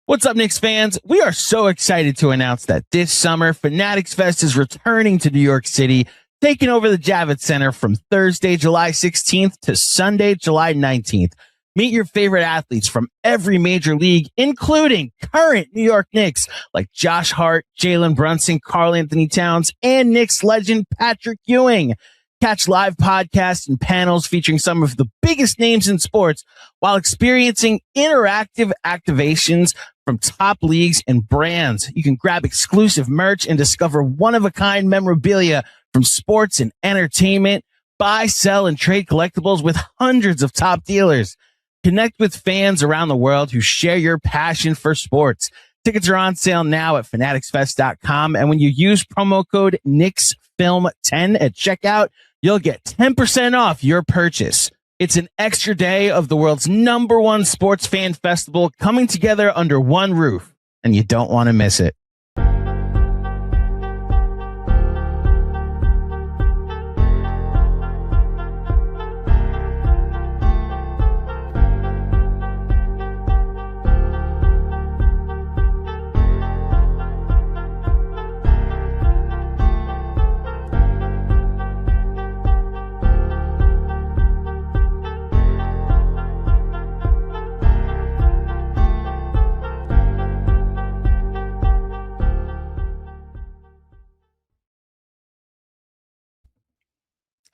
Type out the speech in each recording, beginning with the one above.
What's up, Knicks fans? We are so excited to announce that this summer, Fanatics Fest is returning to New York City, taking over the Javits Center from Thursday, July 16th to Sunday, July 19th. Meet your favorite athletes from every major league, including current New York Knicks like Josh Hart, Jalen Brunson, Karl Anthony Towns, and Knicks legend Patrick Ewing. Catch live podcasts and panels featuring some of the biggest names in sports while experiencing interactive activations from top leagues and brands. You can grab exclusive merch and discover one-of-a-kind memorabilia from sports and entertainment. Buy, sell, and trade collectibles with hundreds of top dealers. Connect with fans around the world who share your passion for sports. Tickets are on sale now at fanaticsfest.com. And when you use promo code KnicksFilm10 at checkout, you'll get 10% off your purchase. It's an extra day of the world's #1 sports fan festival coming together under one roof, and you don't want to miss it.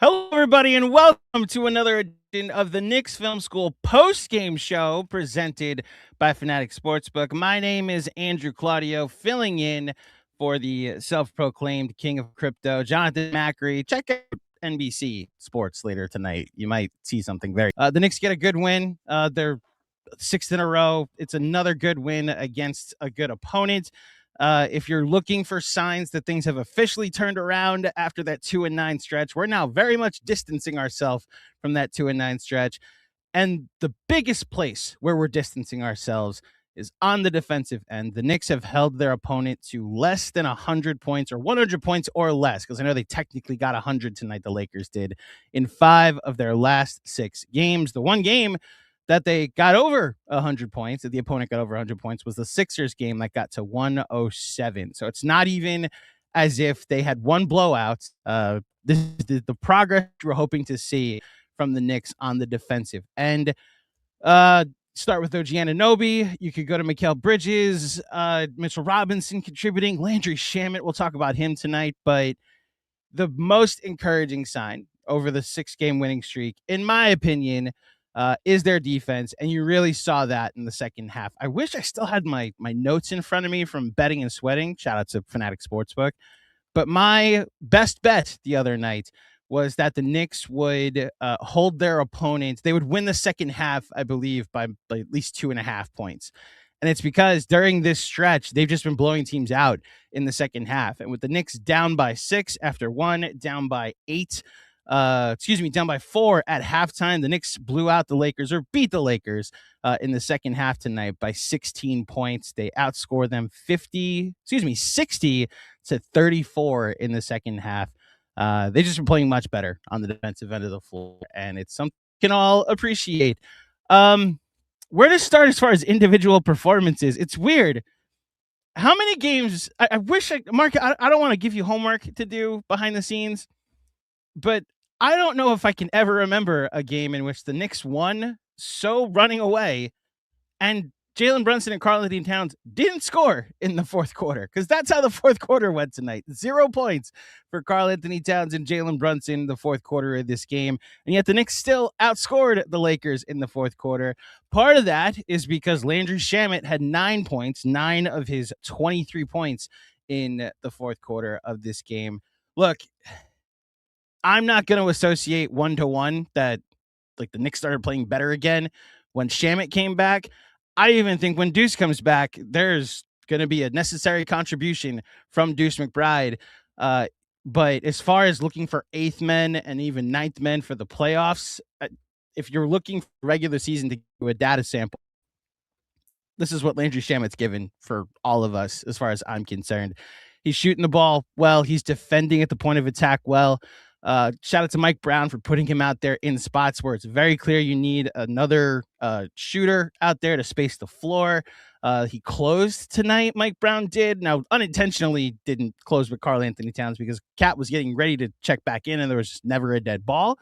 Hello, everybody, and welcome to another edition of the Knicks Film School Postgame Show presented by Fanatics Sportsbook. My name is Andrew Claudio, filling in for the self-proclaimed king of crypto, Jonathan Macri. Check out NBC Sports later tonight. You might see something very... The Knicks get a good win. They're 6th in a row. It's another good win against a good opponent. If you're looking for signs that things have officially turned around after that 2-9 stretch, we're now very much distancing ourselves from that 2-9 stretch. And the biggest place where we're distancing ourselves is on the defensive end. The Knicks have held their opponent to less than 100 points or 100 points or less, because I know they technically got 100 tonight, the Lakers did, in 5 of their last 6 games. The one game that they got over 100 points, that the opponent got over 100 points, was the Sixers game that got to 107. So it's not even as if they had one blowout. This is the progress we're hoping to see from the Knicks on the defensive end. Start with OG Anunoby. You could go to Mikal Bridges, Mitchell Robinson contributing, Landry Shamet. We'll talk about him tonight. But the most encouraging sign over the 6-game winning streak, in my opinion, is their defense, and you really saw that in the second half. I wish I still had my notes in front of me from betting and sweating. Shout out to Fanatics Sportsbook. But my best bet the other night was that the Knicks would hold their opponent. They would win the second half, I believe, by at least 2.5 points. And it's because during this stretch, they've just been blowing teams out in the second half. And with the Knicks down by 6 after 1, down by 4 at halftime, the Knicks blew out the Lakers, or beat the Lakers in the second half tonight by 16 points. They outscored them 60 to 34 in the second half. They just been playing much better on the defensive end of the floor, and it's something we can all appreciate. Where to start as far as individual performances? It's weird. How many games? I wish, Mark, I don't want to give you homework to do behind the scenes, but I don't know if I can ever remember a game in which the Knicks won so running away and Jalen Brunson and Karl Anthony Towns didn't score in the fourth quarter, because that's how the fourth quarter went tonight. 0 points for Karl Anthony Towns and Jalen Brunson in the fourth quarter of this game. And yet the Knicks still outscored the Lakers in the fourth quarter. Part of that is because Landry Shamet had 9 points, 9 of his 23 points in the fourth quarter of this game. Look, I'm not going to associate 1-to-1 that like the Knicks started playing better again when Shamet came back. I even think when Deuce comes back, there's going to be a necessary contribution from Deuce McBride. But as far as looking for 8th men and even 9th men for the playoffs, if you're looking for regular season to do a data sample, this is what Landry Shamet's given for all of us, as far as I'm concerned. He's shooting the ball well. He's defending at the point of attack well. Shout out to Mike Brown for putting him out there in spots where it's very clear you need another shooter out there to space the floor. He closed tonight, Mike Brown did. Now, unintentionally didn't close with Karl-Anthony Towns because Cat was getting ready to check back in and there was just never a dead ball.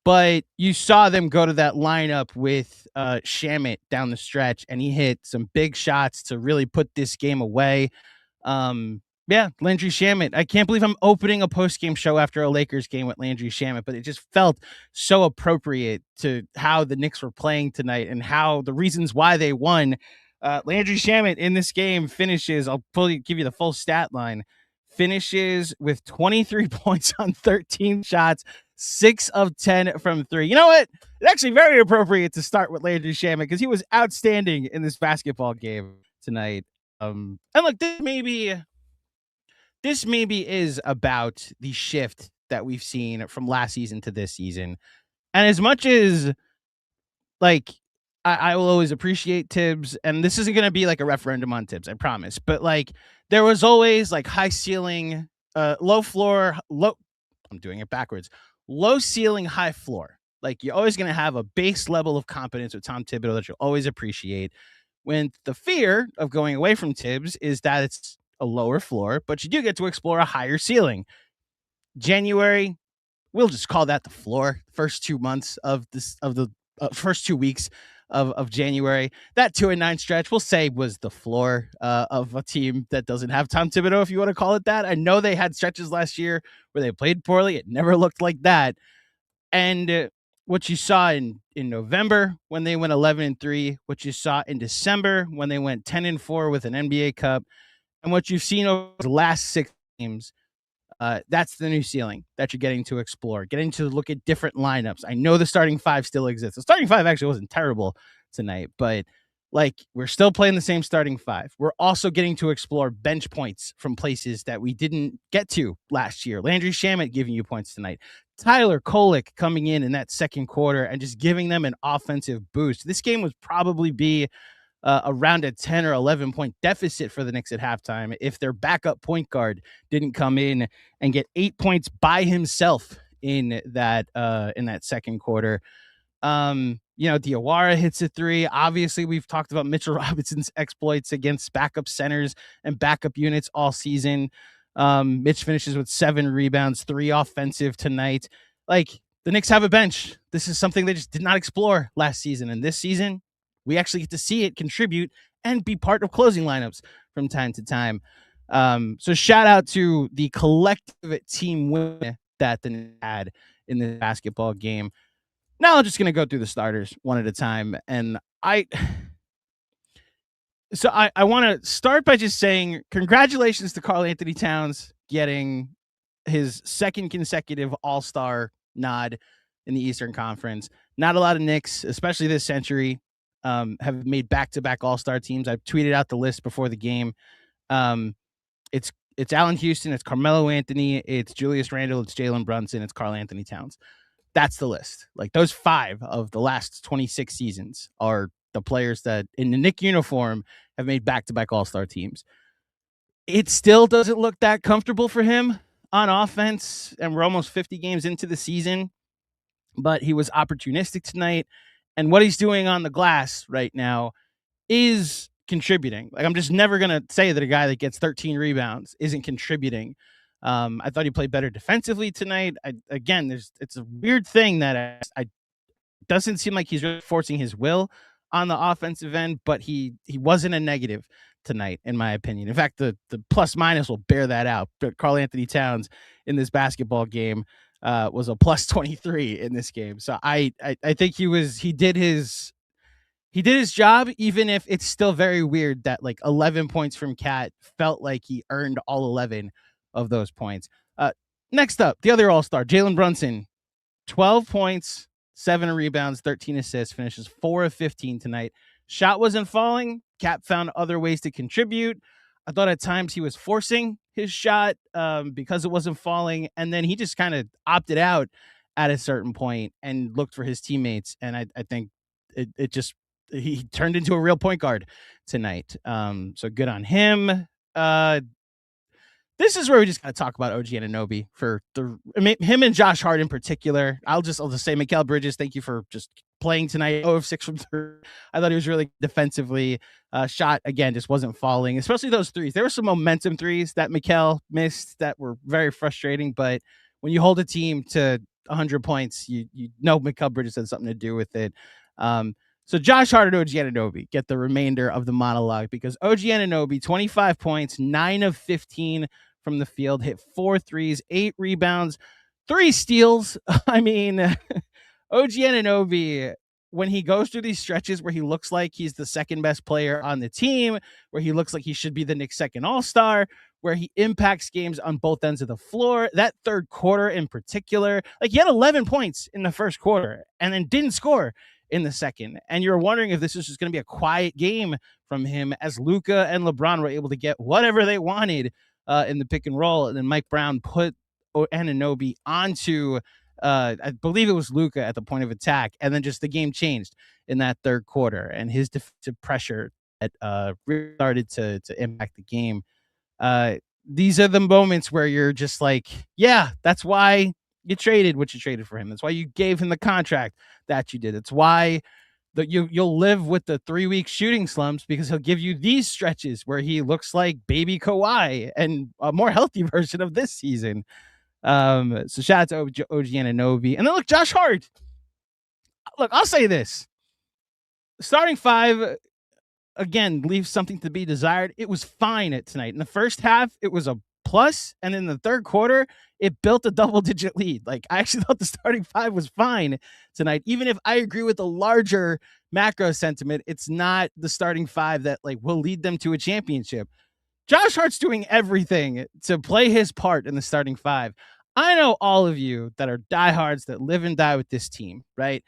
But you saw them go to that lineup with Shamet down the stretch, and he hit some big shots to really put this game away. Landry Shamet. I can't believe I'm opening a post-game show after a Lakers game with Landry Shamet, but it just felt so appropriate to how the Knicks were playing tonight and how the reasons why they won. Landry Shamet in this game finishes, give you the full stat line, finishes with 23 points on 13 shots, 6 of 10 from 3. You know what? It's actually very appropriate to start with Landry Shamet because he was outstanding in this basketball game tonight. And look, this maybe is about the shift that we've seen from last season to this season. And as much as like I will always appreciate Tibbs, and this isn't going to be like a referendum on Tibbs, I promise. But like there was always like high ceiling, low floor, I'm doing it backwards. Low ceiling, high floor. Like you're always going to have a base level of competence with Tom Thibodeau that you'll always appreciate. When the fear of going away from Tibbs is that it's a lower floor, but you do get to explore a higher ceiling. January, we'll just call that the floor. First 2 months of the first 2 weeks of January, that 2-9 stretch, we'll say, was the floor of a team that doesn't have Tom Thibodeau, if you want to call it that. I know they had stretches last year where they played poorly. It never looked like that. And what you saw in November when they went 11-3, what you saw in December when they went 10-4 with an NBA Cup, and what you've seen over the last 6 games, that's the new ceiling that you're getting to explore, getting to look at different lineups. I know the starting 5 still exists. The starting 5 actually wasn't terrible tonight, but like we're still playing the same starting 5. We're also getting to explore bench points from places that we didn't get to last year. Landry Shamet giving you points tonight. Tyler Kolek coming in that second quarter and just giving them an offensive boost. This game would probably be around a 10 or 11 point deficit for the Knicks at halftime if their backup point guard didn't come in and get 8 points by himself in that second quarter. Diawara hits a 3. Obviously, we've talked about Mitchell Robinson's exploits against backup centers and backup units all season. Mitch finishes with 7 rebounds, 3 offensive tonight. Like, the Knicks have a bench. This is something they just did not explore last season. And this season, we actually get to see it contribute and be part of closing lineups from time to time. So shout out to the collective team win that the Knicks had in the basketball game. Now I'm just going to go through the starters one at a time. And I want to start by just saying congratulations to Karl-Anthony Towns getting his second consecutive All-Star nod in the Eastern Conference. Not a lot of Knicks, especially this century, have made back-to-back All-Star teams. I've tweeted out the list before the game. It's Allen Houston, it's Carmelo Anthony, it's Julius Randle, it's Jalen Brunson, it's Karl-Anthony Towns. That's the list. Like those 5 of the last 26 seasons are the players that in the Knick uniform have made back-to-back All-Star teams. It still doesn't look that comfortable for him on offense, and we're almost 50 games into the season, but he was opportunistic tonight, and what he's doing on the glass right now is contributing. Like, I'm just never going to say that a guy that gets 13 rebounds isn't contributing. I thought he played better defensively tonight. It's a weird thing that I doesn't seem like he's really forcing his will on the offensive end, but he wasn't a negative tonight, in my opinion. In fact, the plus minus will bear that out. But Karl-Anthony Towns in this basketball game was a plus 23 in this game. So I think he did his job, even if it's still very weird that like 11 points from Cat felt like he earned all 11 of those points. Next up, the other All-Star, Jalen Brunson, 12 points, 7 rebounds, 13 assists, finishes 4 of 15 tonight. Shot wasn't falling. Cat found other ways to contribute. I thought at times he was forcing his shot because it wasn't falling. And then he just kind of opted out at a certain point and looked for his teammates. And I think he turned into a real point guard tonight. So good on him. This is where we just got to talk about OG Anunoby him and Josh Hart in particular. I'll just say Mikal Bridges, thank you for just playing tonight. 0 of 6 from 3. I thought he was really defensively. Shot, again, just wasn't falling, especially those threes. There were some momentum threes that Mikal missed that were very frustrating, but when you hold a team to 100 points, you know Mikal Bridges had something to do with it. So Josh Hart and OG Anunoby get the remainder of the monologue, because OG Anunoby, 25 points, 9 of 15 from the field, hit 4 threes, 8 rebounds, 3 steals. I mean, OG Anunoby, when he goes through these stretches where he looks like he's the second best player on the team, where he looks like he should be the Knicks' second all-star, where he impacts games on both ends of the floor, that third quarter in particular, like he had 11 points in the first quarter and then didn't score in the second. And you're wondering if this is just going to be a quiet game from him, as Luka and LeBron were able to get whatever they wanted in the pick and roll. And then Mike Brown put Anunoby onto I believe it was Luka at the point of attack, and then just the game changed in that third quarter, and his defensive pressure that really started to impact the game. These are the moments where you're just like, yeah, that's why you traded what you traded for him. That's why you gave him the contract that you did. It's why you'll live with the 3-week shooting slumps, because he'll give you these stretches where he looks like baby Kawhi and a more healthy version of this season. So shout out to OG Anunoby. And then look, Josh Hart. Look, I'll say this. Starting 5, again, leaves something to be desired. It was fine at tonight. In the first half, it was a plus. And in the third quarter, it built a double-digit lead. Like, I actually thought the starting 5 was fine tonight. Even if I agree with the larger macro sentiment, it's not the starting 5 that like will lead them to a championship. Josh Hart's doing everything to play his part in the starting 5. I know all of you that are diehards that live and die with this team, right?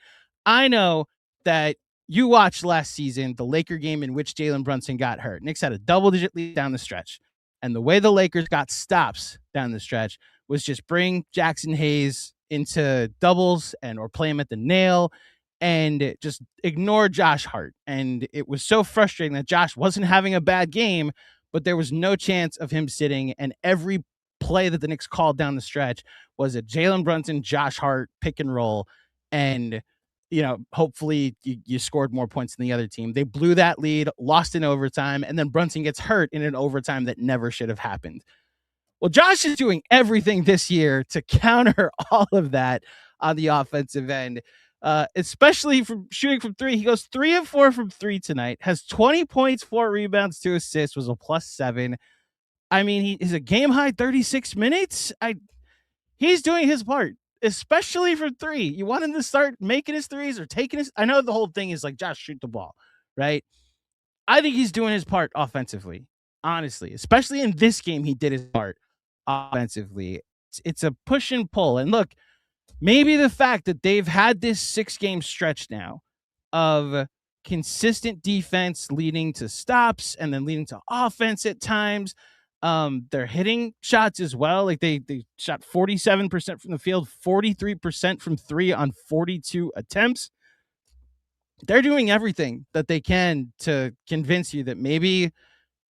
I know that you watched last season, the Laker game in which Jalen Brunson got hurt. Knicks had a double-digit lead down the stretch. And the way the Lakers got stops down the stretch was just bring Jackson Hayes into doubles or play him at the nail and just ignore Josh Hart. And it was so frustrating that Josh wasn't having a bad game, but there was no chance of him sitting, and every play that the Knicks called down the stretch was a Jalen Brunson, Josh Hart pick and roll, and hopefully you scored more points than the other team. They blew that lead, lost in overtime, and then Brunson gets hurt in an overtime that never should have happened. Well, Josh is doing everything this year to counter all of that on the offensive end. Especially from shooting from 3. He goes 3 of 4 from 3 tonight, has 20 points, 4 rebounds, 2 assists, was a +7. I mean, he is a game high 36 minutes. He's doing his part, especially for 3. You want him to start making his threes or taking his. I know the whole thing is like, Josh, shoot the ball, right? I think he's doing his part offensively, honestly, especially in this game. He did his part offensively. It's a push and pull. And look, maybe the fact that they've had this 6-game stretch now of consistent defense leading to stops and then leading to offense at times. They're hitting shots as well. Like they shot 47% from the field, 43% from 3 on 42 attempts. They're doing everything that they can to convince you that maybe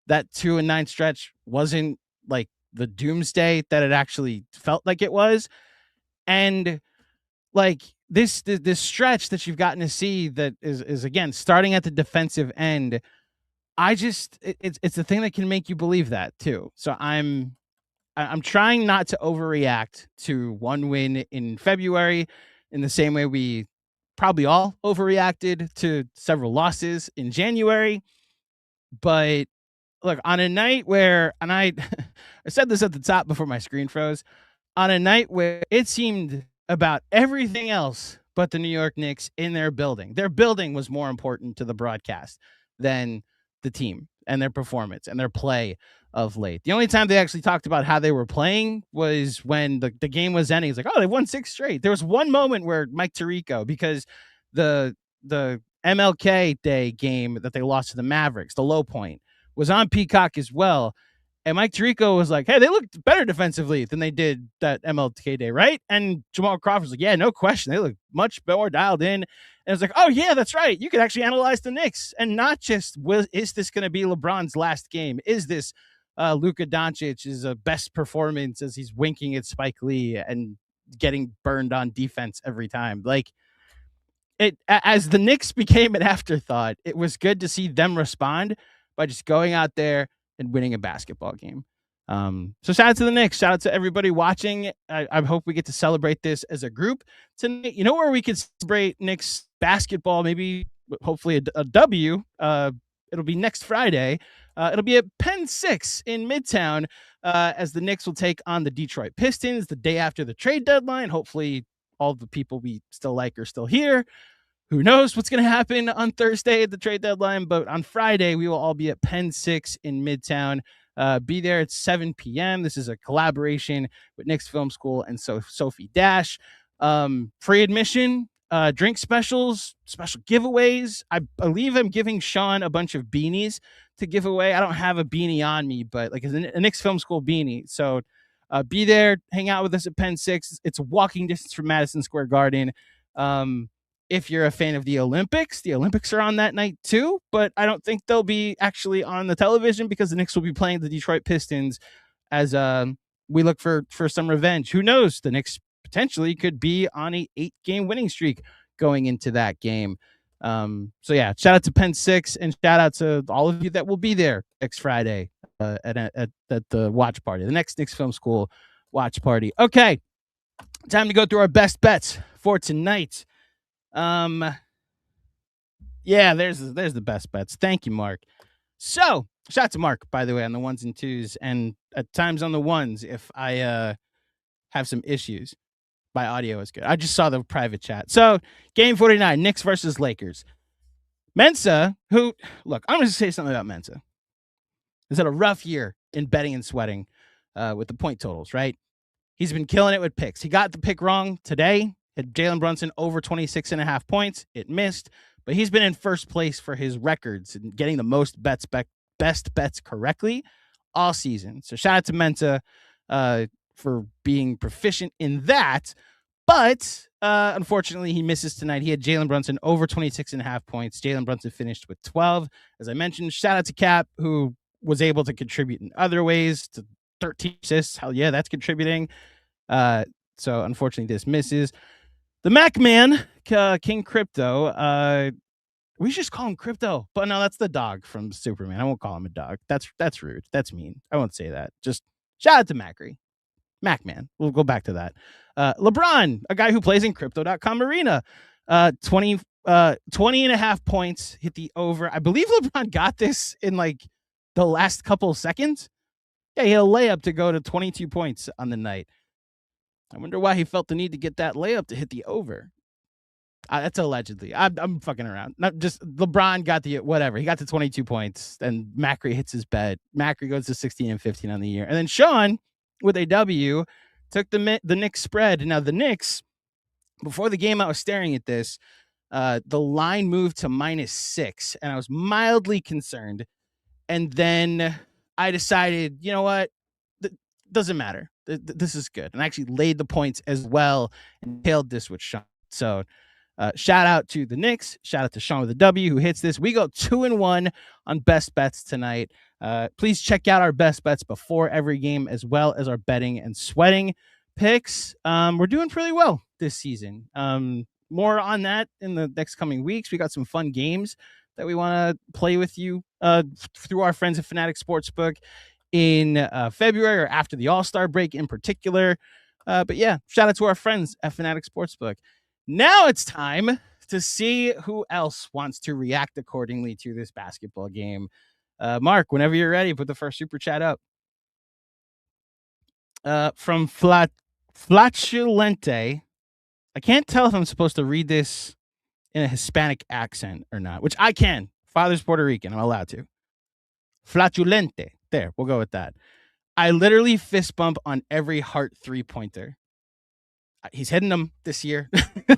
that 2-9 stretch wasn't like the doomsday that it actually felt like it was. And like this stretch that you've gotten to see that is again starting at the defensive end. It's the thing that can make you believe that too. So I'm trying not to overreact to one win in February in the same way we probably all overreacted to several losses in January. But look, on a night where, and I said this at the top before my screen froze, on a night where it seemed about everything else but the New York Knicks in their building. Their building was more important to the broadcast than the team and their performance and their play of late. The only time they actually talked about how they were playing was when the game was ending. It's like, oh, they won 6 straight. There was one moment where Mike Tirico, because the MLK Day game that they lost to the Mavericks, the low point, was on Peacock as well. And Mike Tirico was like, hey, they looked better defensively than they did that MLK Day, right? And Jamal Crawford's like, yeah, no question. They look much more dialed in. And it's like, oh, yeah, that's right. You could actually analyze the Knicks and not just, is this going to be LeBron's last game? Is this Luka Doncic's best performance as he's winking at Spike Lee and getting burned on defense every time? Like, as the Knicks became an afterthought, it was good to see them respond by just going out there and winning a basketball game. So shout out to the Knicks. Shout out to everybody watching. I hope we get to celebrate this as a group tonight. You know where we could celebrate Knicks basketball? Maybe, hopefully, a W. It'll be next Friday. It'll be at Penn 6 in Midtown as the Knicks will take on the Detroit Pistons the day after the trade deadline. Hopefully, all the people we still like are still here. Who knows what's going to happen on Thursday at the trade deadline, but on Friday, we will all be at Penn 6 in Midtown. Be there at 7 p.m. This is a collaboration with Knicks Film School and Sophie Dash. Free admission, drink specials, special giveaways. I believe I'm giving Sean a bunch of beanies to give away. I don't have a beanie on me, but like a Knicks Film School beanie. So be there, hang out with us at Penn 6. It's a walking distance from Madison Square Garden. If you're a fan of the Olympics are on that night too, but I don't think they'll be actually on the television because the Knicks will be playing the Detroit Pistons as we look for some revenge. Who knows? The Knicks potentially could be on a 8-game winning streak going into that game. So yeah, shout out to Penn 6 and shout out to all of you that will be there next Friday at the watch party, the next Knicks Film School watch party. Okay, time to go through our best bets for tonight. Yeah, there's the best bets. Thank you, Mark. So shout out to Mark, by the way, on the ones and twos, and at times on the ones if I have some issues. My audio is good. I just saw the private chat. So game 49, Knicks versus Lakers. Mensa, who, look, I'm going to say something about Mensa. He's had a rough year in betting and sweating with the point totals, right? He's been killing it with picks. He got the pick wrong today. Had Jalen Brunson over 26.5 points. It missed, but he's been in first place for his records and getting the most best bets correctly all season. So shout out to Mensa for being proficient in that. But unfortunately, he misses tonight. He had Jalen Brunson over 26.5 points. Jalen Brunson finished with 12. As I mentioned, shout out to Cap, who was able to contribute in other ways to 13 assists. Hell yeah, that's contributing. So unfortunately, this misses. The Mac Man, King Crypto, we should just call him Crypto. But no, that's the dog from Superman. I won't call him a dog. That's rude. That's mean. I won't say that. Just shout out to Macri. Mac Man. We'll go back to that. LeBron, a guy who plays in Crypto.com Arena, 20.5 points, hit the over. I believe LeBron got this in like the last couple of seconds. Yeah, he had a layup to go to 22 points on the night. I wonder why he felt the need to get that layup to hit the over. That's allegedly. I'm fucking around. Not just LeBron got the whatever. He got to 22 points, and Macri hits his bet. Macri goes to 16 and 15 on the year, and then Sean with a W took the Knicks spread. Now the Knicks, before the game, I was staring at this. The line moved to -6, and I was mildly concerned. And then I decided, you know what? Doesn't matter. This is good. And I actually laid the points as well and tailed this with Sean. So shout out to the Knicks. Shout out to Sean with a W who hits this. We go 2-1 on best bets tonight. Please check out our best bets before every game as well as our betting and sweating picks. We're doing pretty well this season. More on that in the next coming weeks. We got some fun games that we want to play with you through our friends at Fanatics Sportsbook in February or after the All-Star break in particular. But yeah, shout out to our friends at Fanatics Sportsbook. Now it's time to see who else wants to react accordingly to this basketball game. Mark, whenever you're ready, put the first super chat up. From Flatulente. I can't tell if I'm supposed to read this in a Hispanic accent or not, which I can. Father's Puerto Rican. I'm allowed to. Flatulente. There, we'll go with that. I literally fist bump on every Hart 3-pointer. He's hitting them this year.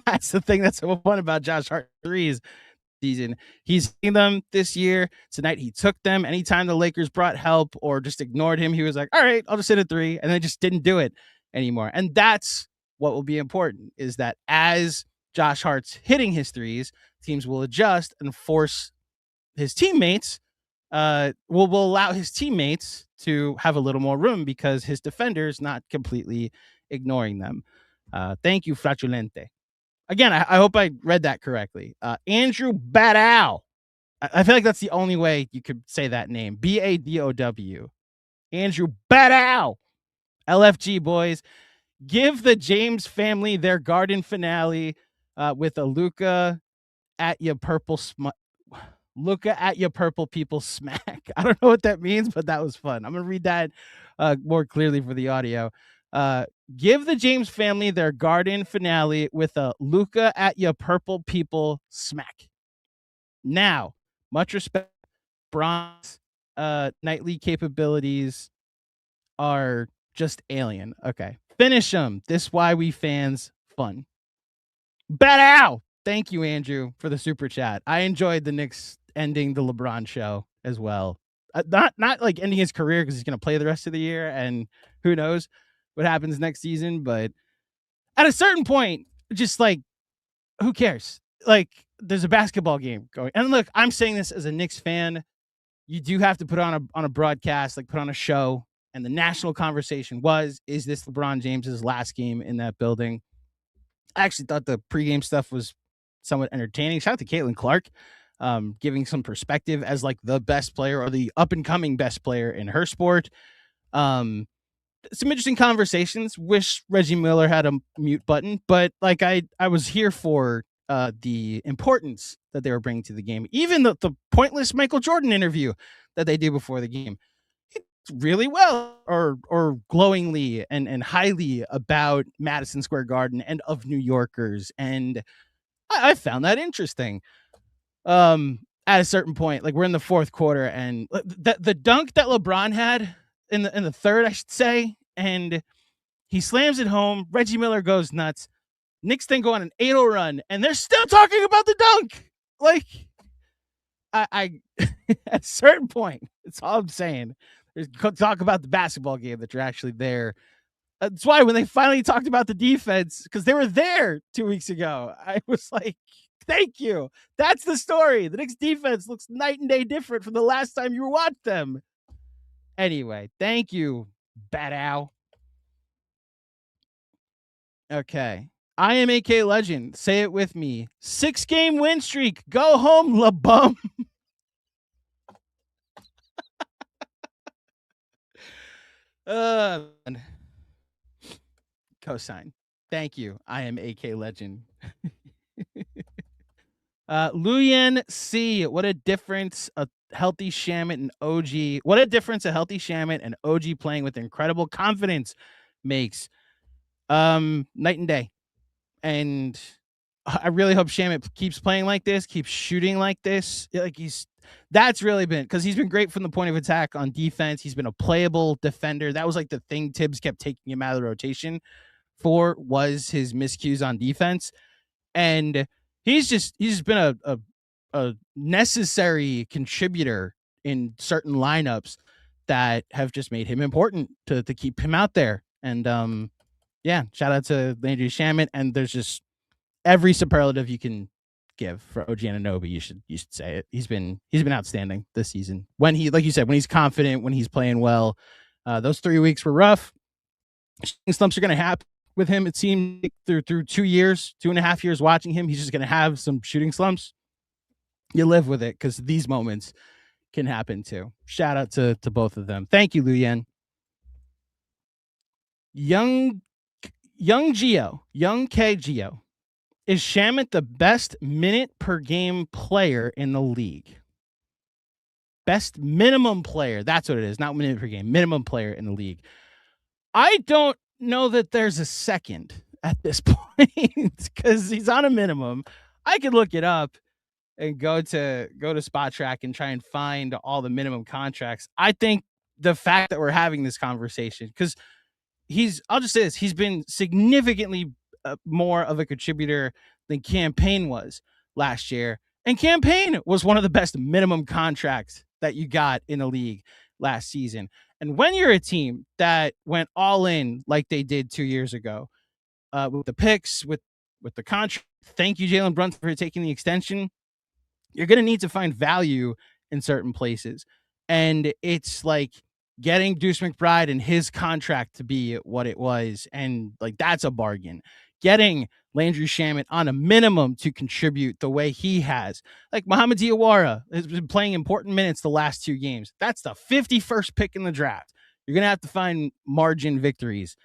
That's the thing that's so fun about Josh Hart threes season. He's hitting them this year. Tonight he took them. Anytime the Lakers brought help or just ignored him, he was like, all right, I'll just hit a 3. And they just didn't do it anymore. And that's what will be important, is that as Josh Hart's hitting his threes, teams will adjust and force his teammates, will allow his teammates to have a little more room because his defender's not completely ignoring them. Thank you, Fratulente. Again, I hope I read that correctly. Andrew Badow. I feel like that's the only way you could say that name. Badow. Andrew Badow. LFG boys. Give the James family their garden finale with a Luca at your purple Luca at your purple people smack. I don't know what that means, but that was fun. I'm gonna read that more clearly for the audio. Give the James family their garden finale with a Luca at your purple people smack. Now, much respect. Bronze nightly capabilities are just alien. Okay. Finish them. This why we fans fun. Badow. Thank you, Andrew, for the super chat. I enjoyed the Knicks ending the LeBron show as well. Not like ending his career because he's going to play the rest of the year and who knows what happens next season. But at a certain point, just like, who cares? Like, there's a basketball game going. And look, I'm saying this as a Knicks fan. You do have to put on a broadcast, like put on a show. And the national conversation was, is this LeBron James's last game in that building? I actually thought the pregame stuff was somewhat entertaining. Shout out to Caitlin Clark, giving some perspective as like the best player or the up and coming best player in her sport. Some interesting conversations. Wish Reggie Miller had a mute button, but like I was here for the importance that they were bringing to the game. Even the pointless Michael Jordan interview that they do before the game. Really well or glowingly and highly about Madison Square Garden and of New Yorkers. And I found that interesting. At a certain point, like we're in the fourth quarter and the dunk that LeBron had in the third, I should say, and he slams it home. Reggie Miller goes nuts. Knicks then go on an 8-0 run and they're still talking about the dunk. Like I at a certain point, that's all I'm saying. Talk about the basketball game that you're actually there. That's why when they finally talked about the defense, because they were there 2 weeks ago, I was like, thank you. That's the story. The Knicks defense looks night and day different from the last time you watched them. Anyway, thank you, Badow. Okay. I am AK Legend. Say it with me. 6-game win streak. Go home, la bum. Cosign. Thank you. I am AK Legend. Luyen C. What a difference a healthy Shamit and OG. What a difference a healthy Shamit and OG playing with incredible confidence makes. Night and day. And I really hope Shamit keeps playing like this, keeps shooting like this. Like that's really been, because he's been great from the point of attack on defense. He's been a playable defender. That was like the thing Tibbs kept taking him out of the rotation for, was his miscues on defense. And he's just been a necessary contributor in certain lineups that have just made him important to keep him out there. And yeah, shout out to Landry Shamit. And there's just every superlative you can give for OG Anunoby. You should say it. He's been outstanding this season. When he, like you said, when he's confident, when he's playing well. Those 3 weeks were rough. Slumps are going to happen with him. It seemed through 2 years, 2.5 years watching him, he's just going to have some shooting slumps. You live with it because these moments can happen too. Shout out to both of them. Thank you, Luyen. Young K Geo. Is Shamit the best minute per game player in the league? Best minimum player. That's what it is. Not minute per game. Minimum player in the league. I don't know that there's a second at this point because he's on a minimum. I could look it up and go to Spot Track and try and find all the minimum contracts. I think the fact that we're having this conversation, because I'll just say this, he's been significantly more of a contributor than Campaign was last year. And Campaign was one of the best minimum contracts that you got in the league last season. And when you're a team that went all in like they did 2 years ago, with the picks, with the contract, thank you, Jalen Brunson, for taking the extension, you're going to need to find value in certain places. And it's like getting Deuce McBride and his contract to be what it was. And like, that's a bargain. getting Landry Shamet on a minimum to contribute the way he has. Like Mohamed Diawara has been playing important minutes the last 2 games. That's the 51st pick in the draft. You're going to have to find margin victories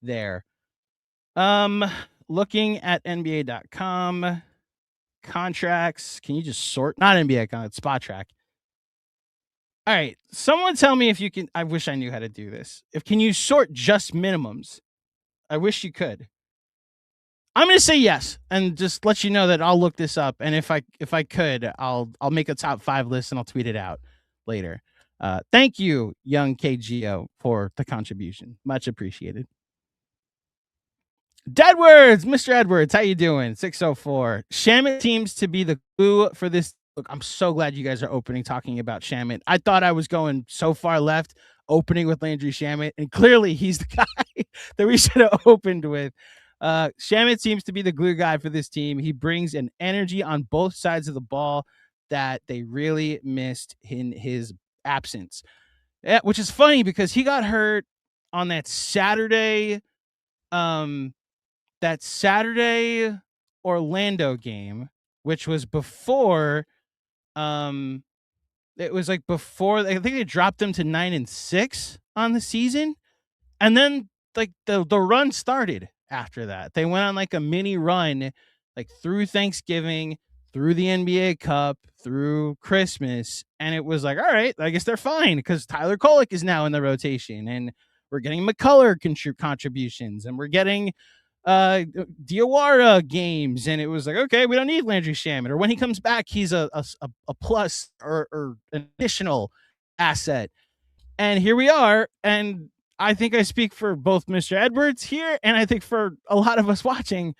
there. Looking at NBA.com contracts. Can you just sort? Not NBA.com, it's Spot Track. All right. Someone tell me if you can. I wish I knew how to do this. Can you sort just minimums? I wish you could. I'm going to say yes, and just let you know that I'll look this up. And if I could, I'll make a top 5 list and I'll tweet it out later. Thank you, young KGO, for the contribution. Much appreciated. Deadwards, Mr. Edwards, how you doing? 604. Shamet seems to be the glue for this. Look, I'm so glad you guys are opening talking about Shamet. I thought I was going so far left, opening with Landry Shamet, and clearly he's the guy that we should have opened with. Shamet seems to be the glue guy for this team. He brings an energy on both sides of the ball that they really missed in his absence. Yeah, which is funny because he got hurt on that Saturday Orlando game, which was before it was like before I think they dropped them to 9-6 on the season. And then like the run started after that. They went on like a mini run like through Thanksgiving, through the NBA Cup, through Christmas, and it was like, all right, I guess they're fine because Tyler Kolek is now in the rotation and we're getting McCullough contributions and we're getting Diawara games, and it was like, okay, we don't need Landry Shamet, or when he comes back, he's a plus or an additional asset. And here we are, and I think I speak for both Mr. Edwards here, and I think for a lot of us watching,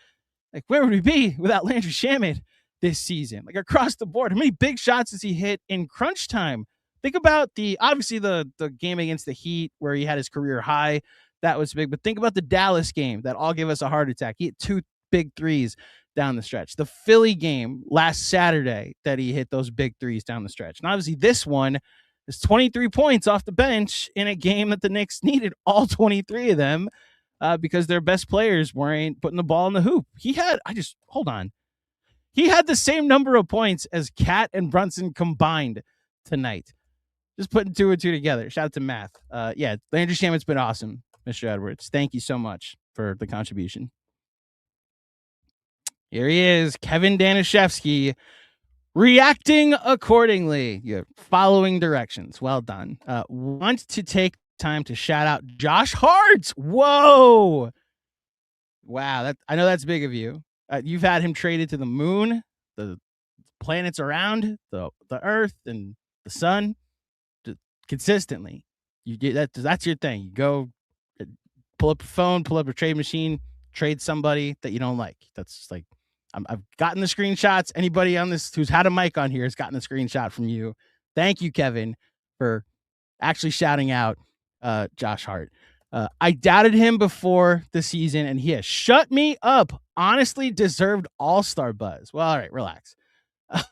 like, where would we be without Landry Shamet this season? Like, across the board, how many big shots does he hit in crunch time? Think about obviously the game against the Heat where he had his career high. That was big. But think about the Dallas game that all gave us a heart attack. He hit 2 big threes down the stretch. The Philly game last Saturday that he hit those big threes down the stretch. And obviously this one is 23 points off the bench in a game that the Knicks needed all 23 of them because their best players weren't putting the ball in the hoop. He had the same number of points as Cat and Brunson combined tonight. Just putting 2 and 2 together. Shout out to math. Yeah, Landry Shamet's been awesome, Mr. Edwards. Thank you so much for the contribution. Here he is, Kevin Danishevsky, reacting accordingly. You're following directions. Well done. Want to take time to shout out Josh Hart. Whoa. Wow. I know that's big of you. You've had him traded to the moon, the planets around, the earth, and the sun. Consistently, you do that. That's your thing. You go pull up your phone, pull up your trade machine, trade somebody that you don't like. That's like I've gotten the screenshots. Anybody on this who's had a mic on here has gotten a screenshot from you. Thank you, Kevin, for actually shouting out Josh Hart. I doubted him before the season, and he has shut me up. Honestly, deserved all-star buzz. Well, all right, relax. I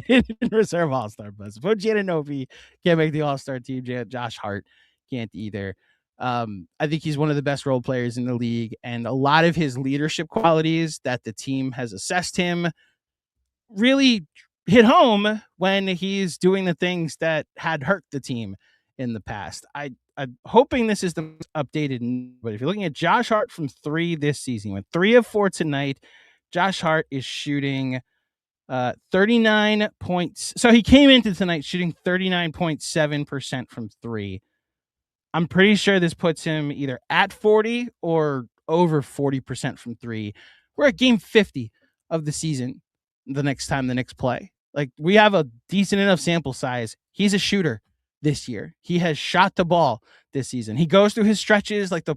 didn't reserve all-star buzz. But Giannovi can't make the all-star team. Josh Hart can't either. I think he's one of the best role players in the league, and a lot of his leadership qualities that the team has assessed him really hit home when he's doing the things that had hurt the team in the past. I'm hoping this is the most updated, but if you're looking at Josh Hart from 3 this season, with 3 of 4 tonight, Josh Hart is shooting 39 points. So he came into tonight shooting 39.7% from 3. I'm pretty sure this puts him either at 40 or over 40% from 3. We're at game 50 of the season the next time the Knicks play. Like, we have a decent enough sample size. He's a shooter this year. He has shot the ball this season. He goes through his stretches like the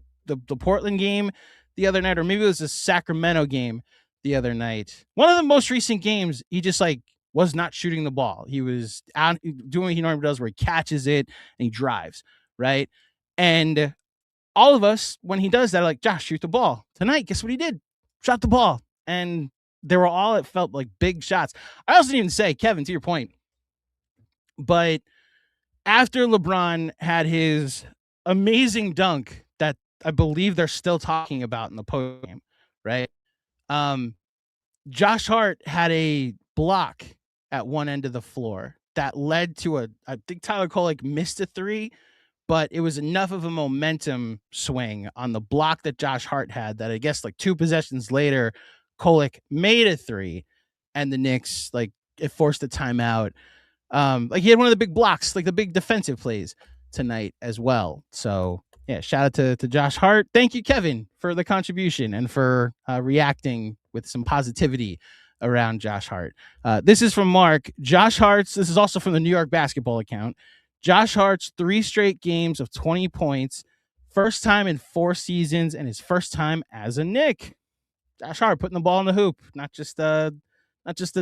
Portland game the other night, or maybe it was a Sacramento game the other night. One of the most recent games, he just like was not shooting the ball. He was out doing what he normally does, where he catches it and he drives, right? And all of us, when he does that, are like, Josh, shoot the ball. Tonight, guess what he did? Shot the ball. And they were all, it felt like big shots. I also didn't even say, Kevin, to your point, but after LeBron had his amazing dunk that I believe they're still talking about in the post game, right? Josh Hart had a block at one end of the floor that led to I think Tyler Kolek missed a three, but it was enough of a momentum swing on the block that Josh Hart had that I guess like 2 possessions later, Kolek made a three, and the Knicks, like, it forced a timeout. Like, he had one of the big blocks, like the big defensive plays tonight as well. So yeah, shout out to Josh Hart. Thank you, Kevin, for the contribution and for reacting with some positivity around Josh Hart. This is from Mark. This is also from the New York basketball account. Josh Hart's 3 straight games of 20 points, first time in 4 seasons, and his first time as a Knick. Josh Hart putting the ball in the hoop, not just the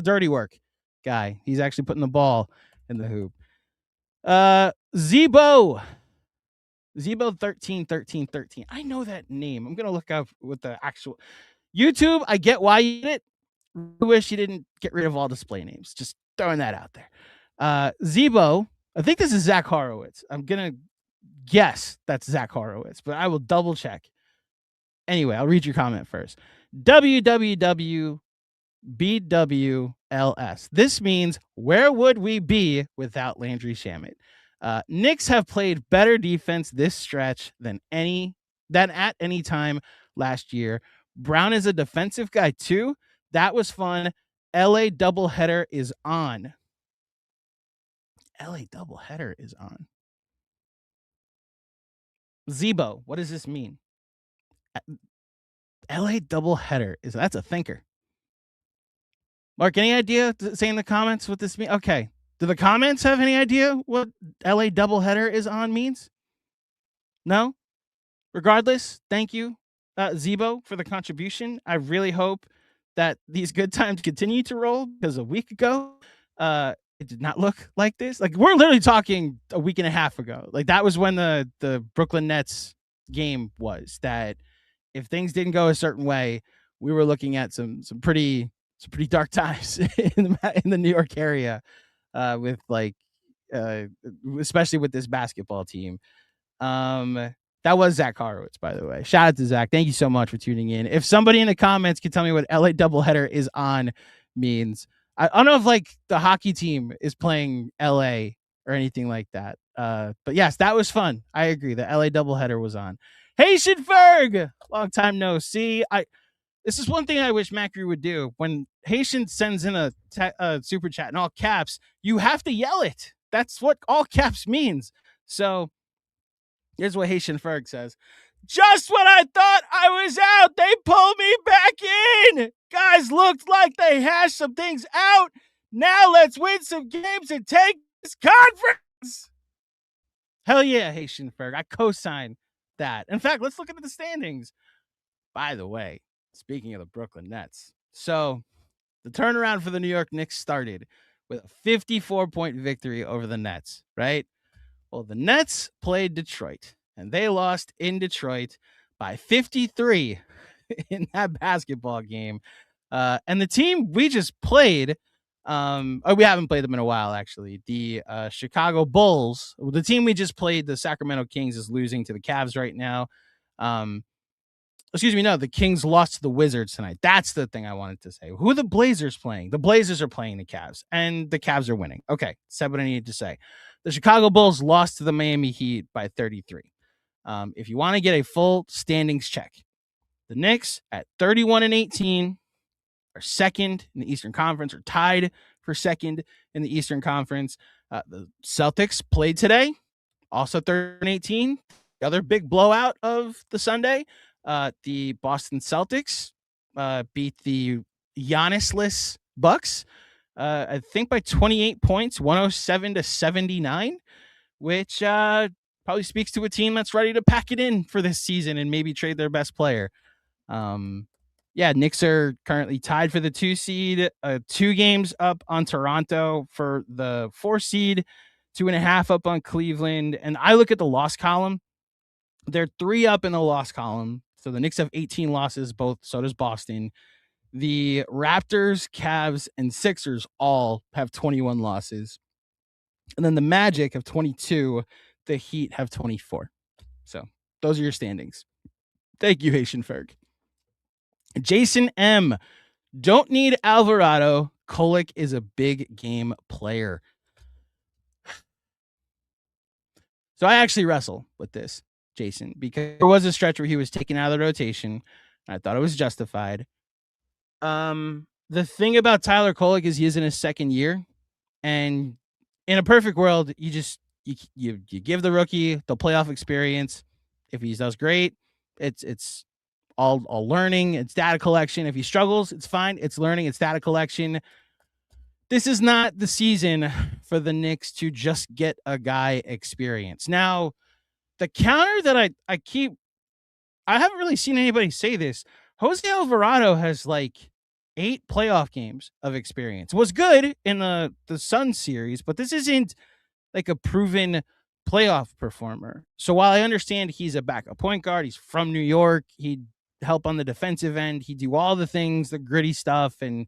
dirty work guy. He's actually putting the ball in the hoop. Zebo 13. I know that name. I'm gonna look up with the actual YouTube. I get why you did it. I wish you didn't get rid of all display names. Just throwing that out there. Zebo, I think this is Zach Horowitz. I'm gonna guess that's Zach Horowitz, but I will double check. Anyway, I'll read your comment first. WWWBWLS. This means, where would we be without Landry Shamet? Knicks have played better defense this stretch than at any time last year. Brown is a defensive guy too. That was fun. LA doubleheader is on. LA doubleheader is on. Zebo, what does this mean? LA doubleheader that's a thinker. Mark, any idea? Say in the comments what this means. Okay. Do the comments have any idea what LA doubleheader is on means? No? Regardless, thank you, Zebo, for the contribution. I really hope that these good times continue to roll, because a week ago, it did not look like this. Like, we're literally talking a week and a half ago. Like, that was when the Brooklyn Nets game was, that if things didn't go a certain way, we were looking at some pretty dark times in the New York area, with especially with this basketball team. That was Zach Horowitz, by the way. Shout out to Zach. Thank you so much for tuning in. If somebody in the comments can tell me what LA doubleheader is on means, I don't know if like the hockey team is playing LA or anything like that. But yes, that was fun. I agree. The LA doubleheader was on. Haitian Ferg, long time no see. This is one thing I wish Macri would do. When Haitian sends in a super chat in all caps, you have to yell it. That's what all caps means. So here's what Haitian Ferg says. Just when I thought I was out, they pulled me back in. Guys looked like they hashed some things out. Now let's win some games and take this conference. Hell yeah, Haitian Ferg. I co-sign that. In fact, let's look at the standings. By the way, speaking of the Brooklyn Nets, so the turnaround for the New York Knicks started with a 54-point victory over the Nets, right? Well, the Nets played Detroit, and they lost in Detroit by 53 in that basketball game. And the team we just played, we haven't played them in a while, actually. The Chicago Bulls, the team we just played, the Sacramento Kings, is losing to the Cavs right now. The Kings lost to the Wizards tonight. That's the thing I wanted to say. Who are the Blazers playing? The Blazers are playing the Cavs, and the Cavs are winning. Okay, said what I needed to say. The Chicago Bulls lost to the Miami Heat by 33. If you want to get a full standings check, the Knicks at 31-18 are second in the Eastern Conference, or tied for second in the Eastern Conference. The Celtics played today, also 30-18. The other big blowout of the Sunday. The Boston Celtics beat the Giannis-less Bucks, I think by 28 points, 107-79, which probably speaks to a team that's ready to pack it in for this season and maybe trade their best player. Knicks are currently tied for the 2 seed, 2 games up on Toronto for the 4 seed, 2.5 up on Cleveland. And I look at the loss column. They're 3 up in the loss column. So the Knicks have 18 losses, so does Boston. The Raptors, Cavs, and Sixers all have 21 losses. And then the Magic have 22. The Heat have 24. So those are your standings. Thank you, Haitian Ferg. Jason M. Don't need Alvarado. Kolek is a big game player. So I actually wrestle with this, Jason, because there was a stretch where he was taken out of the rotation. And I thought it was justified. The thing about Tyler Kolek is he is in his second year, and in a perfect world, you give the rookie the playoff experience. If he does great, it's all learning. It's data collection. If he struggles, it's fine. It's learning. It's data collection. This is not the season for the Knicks to just get a guy experience. Now, the counter that I haven't really seen anybody say this. Jose Alvarado has like 8 playoff games of experience. Was good in the Sun series, but this isn't like a proven playoff performer. So while I understand he's a backup point guard, he's from New York, he'd help on the defensive end, he'd do all the things, the gritty stuff, and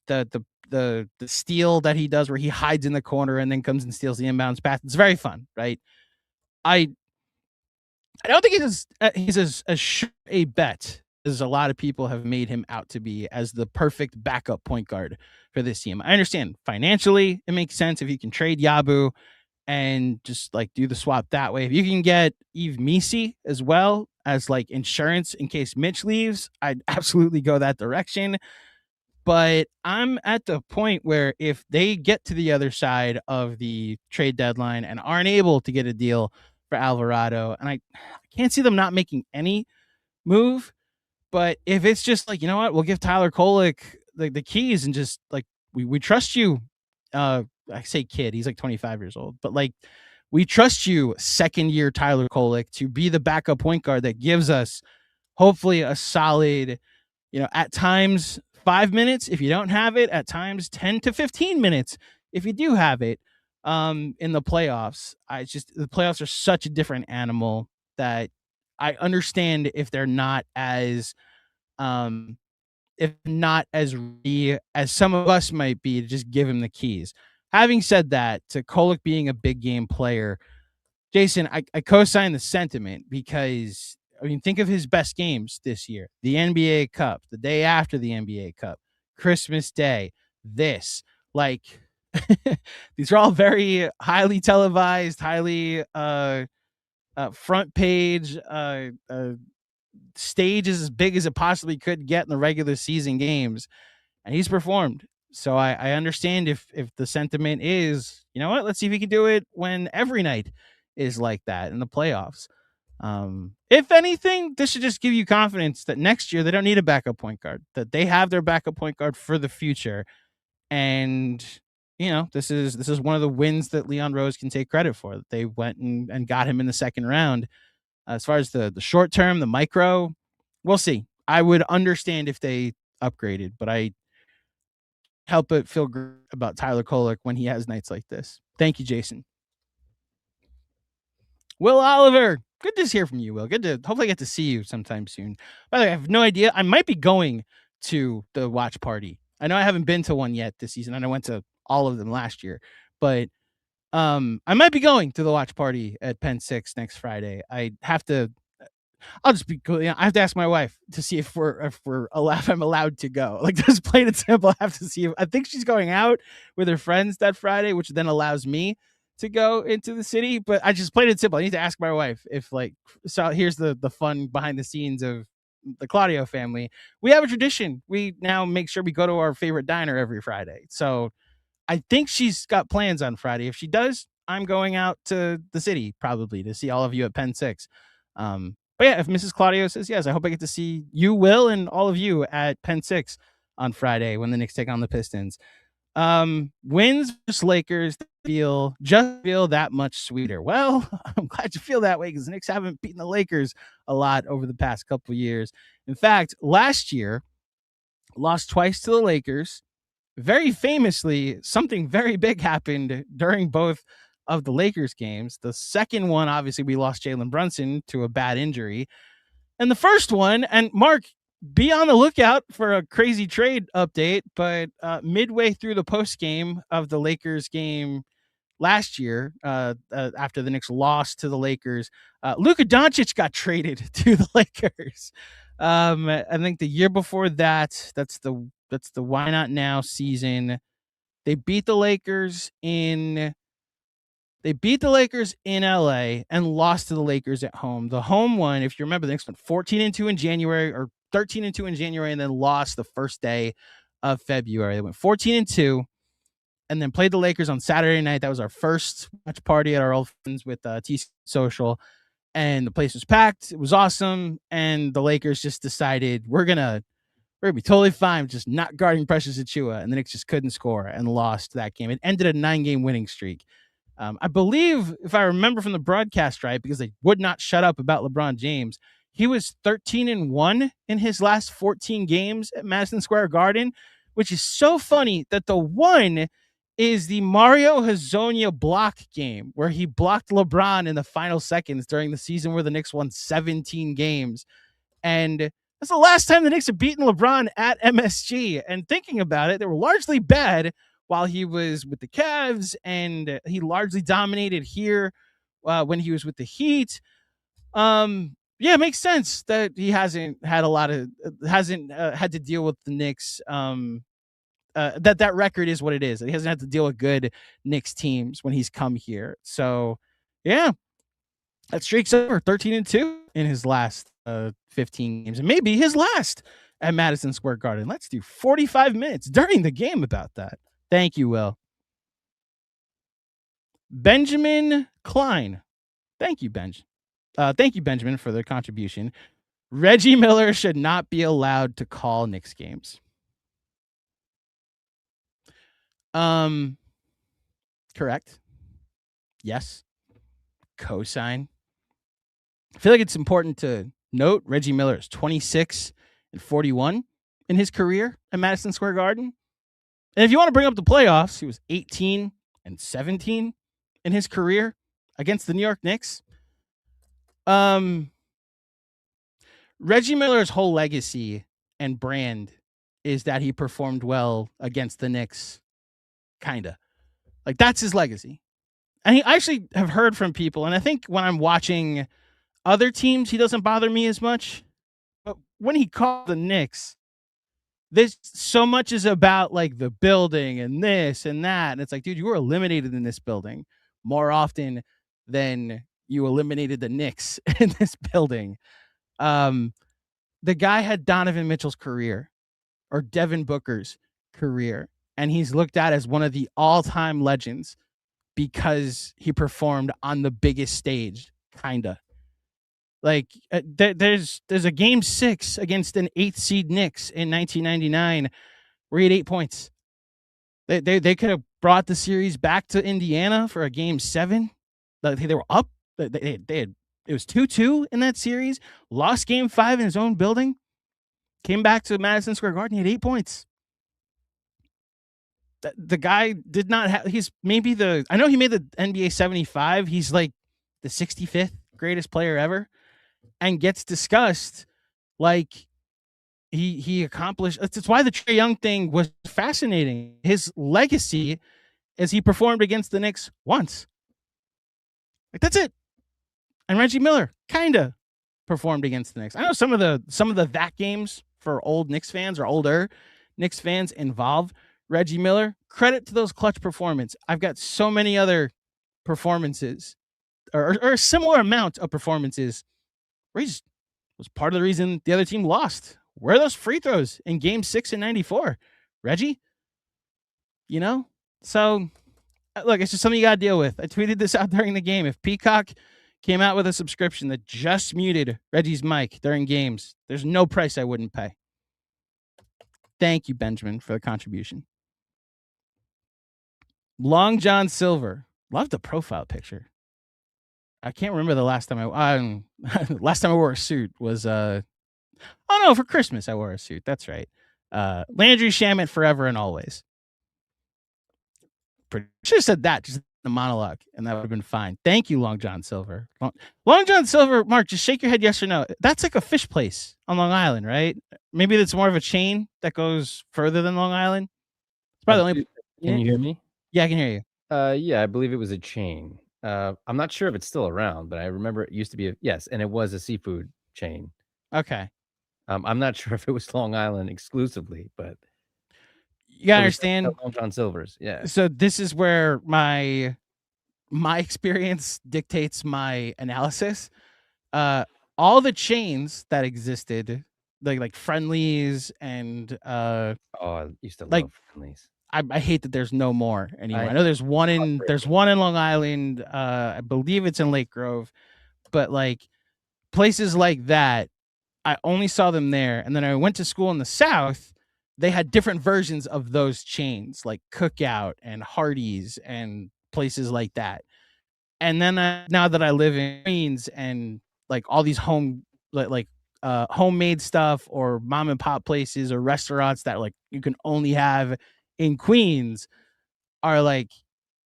the steal that he does where he hides in the corner and then comes and steals the inbounds pass. It's very fun, right? I don't think he's as sure a bet as a lot of people have made him out to be as the perfect backup point guard for this team. I understand financially it makes sense if you can trade Yabu and just like do the swap that way. If you can get Yves Misi as well as like insurance in case Mitch leaves, I'd absolutely go that direction. But I'm at the point where if they get to the other side of the trade deadline and aren't able to get a deal for Alvarado, and I can't see them not making any move, but if it's just like, you know what, we'll give Tyler Kolek the keys and just like, we trust you. I say kid, he's like 25 years old, but like, we trust you, second year Tyler Kolek, to be the backup point guard that gives us hopefully a solid, at times 5 minutes if you don't have it, at times 10 to 15 minutes if you do have it in the playoffs. The playoffs are such a different animal that I understand if they're not as ready as some of us might be to just give him the keys. Having said that, to Kolek being a big game player, Jason, I co-sign the sentiment because, I mean, think of his best games this year: the NBA Cup, the day after the NBA Cup, Christmas Day, these are all very highly televised, highly front page stage is as big as it possibly could get in the regular season games, and he's performed. So I understand if the sentiment is, you know what, let's see if he can do it when every night is like that in the playoffs. If anything, this should just give you confidence that next year they don't need a backup point guard, that they have their backup point guard for the future. And, this is one of the wins that Leon Rose can take credit for, that they went and got him in the second round. As far as the short term, the micro, we'll see. I would understand if they upgraded, but I help but feel good about Tyler Kolek when he has nights like this. Thank you, Jason. Will Oliver, good to hear from you, Will. Good to hopefully get to see you sometime soon. By the way, I have no idea. I might be going to the watch party. I know I haven't been to one yet this season, and I went to all of them last year, but I might be going to the watch party at Penn 6 next Friday. I'll just be cool. I have to ask my wife to see if I'm allowed to go. Like, just plain and simple. I have to see I think she's going out with her friends that Friday, which then allows me to go into the city. But I just plain and simple, I need to ask my wife if so here's the fun behind the scenes of the Claudio family. We have a tradition. We now make sure we go to our favorite diner every Friday. So I think she's got plans on Friday. If she does, I'm going out to the city probably to see all of you at Penn 6. But yeah, if Mrs. Claudio says yes, I hope I get to see you, Will, and all of you at Penn 6 on Friday when the Knicks take on the Pistons. Wins versus Lakers feel that much sweeter. Well, I'm glad you feel that way because the Knicks haven't beaten the Lakers a lot over the past couple of years. In fact, last year, lost twice to the Lakers. Very famously, something very big happened during both of the Lakers games. The second one, obviously, we lost Jalen Brunson to a bad injury. And the first one, and Mark, be on the lookout for a crazy trade update, but midway through the post game of the Lakers game last year, after the Knicks lost to the Lakers, Luka Doncic got traded to the Lakers. I think the year before that, that's the Why Not Now season. They beat the Lakers in LA and lost to the Lakers at home. The home one, if you remember, the Knicks went 14-2 in January or 13-2 in January and then lost the first day of February. They went 14-2 and then played the Lakers on Saturday night. That was our first watch party at our old friends with T Social. And the place was packed. It was awesome. And the Lakers just decided we're gonna be totally fine just not guarding Precious Achiuwa. And the Knicks just couldn't score and lost that game. It ended a 9-game winning streak. I believe, if I remember from the broadcast right, because they would not shut up about LeBron James, he was 13-1 in his last 14 games at Madison Square Garden, which is so funny that the one is the Mario Hezonja block game where he blocked LeBron in the final seconds during the season where the Knicks won 17 games. And that's the last time the Knicks have beaten LeBron at MSG. And thinking about it, they were largely bad while he was with the Cavs, and he largely dominated here when he was with the Heat. Yeah, it makes sense that he hasn't had to deal with the Knicks. That record is what it is. He hasn't had to deal with good Knicks teams when he's come here. So, yeah, that streak's over. 13-2 in his last 15 games, and maybe his last at Madison Square Garden. Let's do 45 minutes during the game about that. Thank you, Will. Benjamin Klein. Thank you, Thank you, Benjamin, for the contribution. Reggie Miller should not be allowed to call Knicks games. Correct. Yes. Cosign. I feel like it's important to note Reggie Miller is 26-41 in his career at Madison Square Garden. And if you want to bring up the playoffs, he was 18-17 in his career against the New York Knicks. Reggie Miller's whole legacy and brand is that he performed well against the Knicks. Kinda. Like, that's his legacy. And I actually have heard from people, and I think when I'm watching other teams, he doesn't bother me as much. But when he called the Knicks, this so much is about like the building and this and that. And it's like, dude, you were eliminated in this building more often than you eliminated the Knicks in this building. The guy had Donovan Mitchell's career or Devin Booker's career, and he's looked at as one of the all-time legends because he performed on the biggest stage, kinda. Like, there's a game 6 against an 8th seed Knicks in 1999 where he had 8 points. They could have brought the series back to Indiana for a game 7. They were up. It was 2-2 in that series. Lost game 5 in his own building. Came back to Madison Square Garden. He had 8 points. The guy did not have. He's maybe I know he made the NBA 75. He's like the 65th greatest player ever, and gets discussed like he accomplished. That's why the Trae Young thing was fascinating. His legacy is he performed against the Knicks once. Like, that's it. And Reggie Miller kinda performed against the Knicks. I know some of the that games for old Knicks fans or older Knicks fans involve Reggie Miller. Credit to those clutch performances. I've got so many other performances or a similar amount of performances where he just was part of the reason the other team lost. Where are those free throws in game 6 in 94? Reggie? You know? So, look, it's just something you got to deal with. I tweeted this out during the game. If Peacock came out with a subscription that just muted Reggie's mic during games, there's no price I wouldn't pay. Thank you, Benjamin, for the contribution. Long John Silver. Love the profile picture. I can't remember the last time last time I wore a suit was for Christmas I wore a suit. That's right. Landry Shamet forever and always. Should have said that just in the monologue, and that would have been fine. Thank you, Long John Silver. Long John Silver, Mark, just shake your head yes or no. That's like a fish place on Long Island, right? Maybe that's more of a chain that goes further than Long Island. It's probably the only. Can you hear me? Yeah, I can hear you. Yeah, I believe it was a chain. I'm not sure if it's still around, but I remember it used to be yes, and it was a seafood chain. Okay. I'm not sure if it was Long Island exclusively, but You gotta it was understand. Long John Silver's. Yeah. So this is where my experience dictates my analysis. Uh, all the chains that existed, like Friendlies and Oh, I used to like love Friendlies. I hate that there's no more anymore. I know there's one in Long Island. I believe it's in Lake Grove, but like places like that, I only saw them there. And then I went to school in the South. They had different versions of those chains, like Cookout and Hardee's and places like that. And then now that I live in Queens and like all these homemade stuff or mom and pop places or restaurants that like you can only have in Queens are like,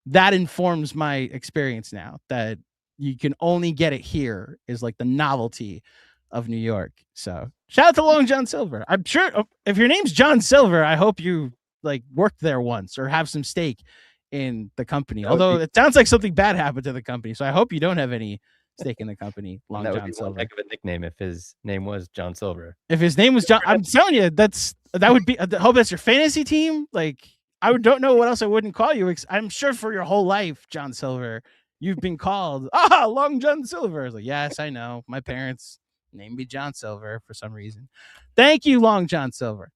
that informs my experience now, that you can only get it here is like the novelty of New York. So shout out to Long John Silver. I'm sure if your name's John Silver, I hope you like worked there once or have some stake in the company. Although it sounds like something bad happened to the company. So I hope you don't have any stake in the company, Long John Silver. That would be one heck of a nickname if his name was John Silver. If his name was John, I'm telling you, that would be, I hope that's your fantasy team. Like, I don't know what else I wouldn't call you. I'm sure for your whole life, John Silver, you've been called, Long John Silver. I was like, yes, I know. My parents named me John Silver for some reason. Thank you, Long John Silver.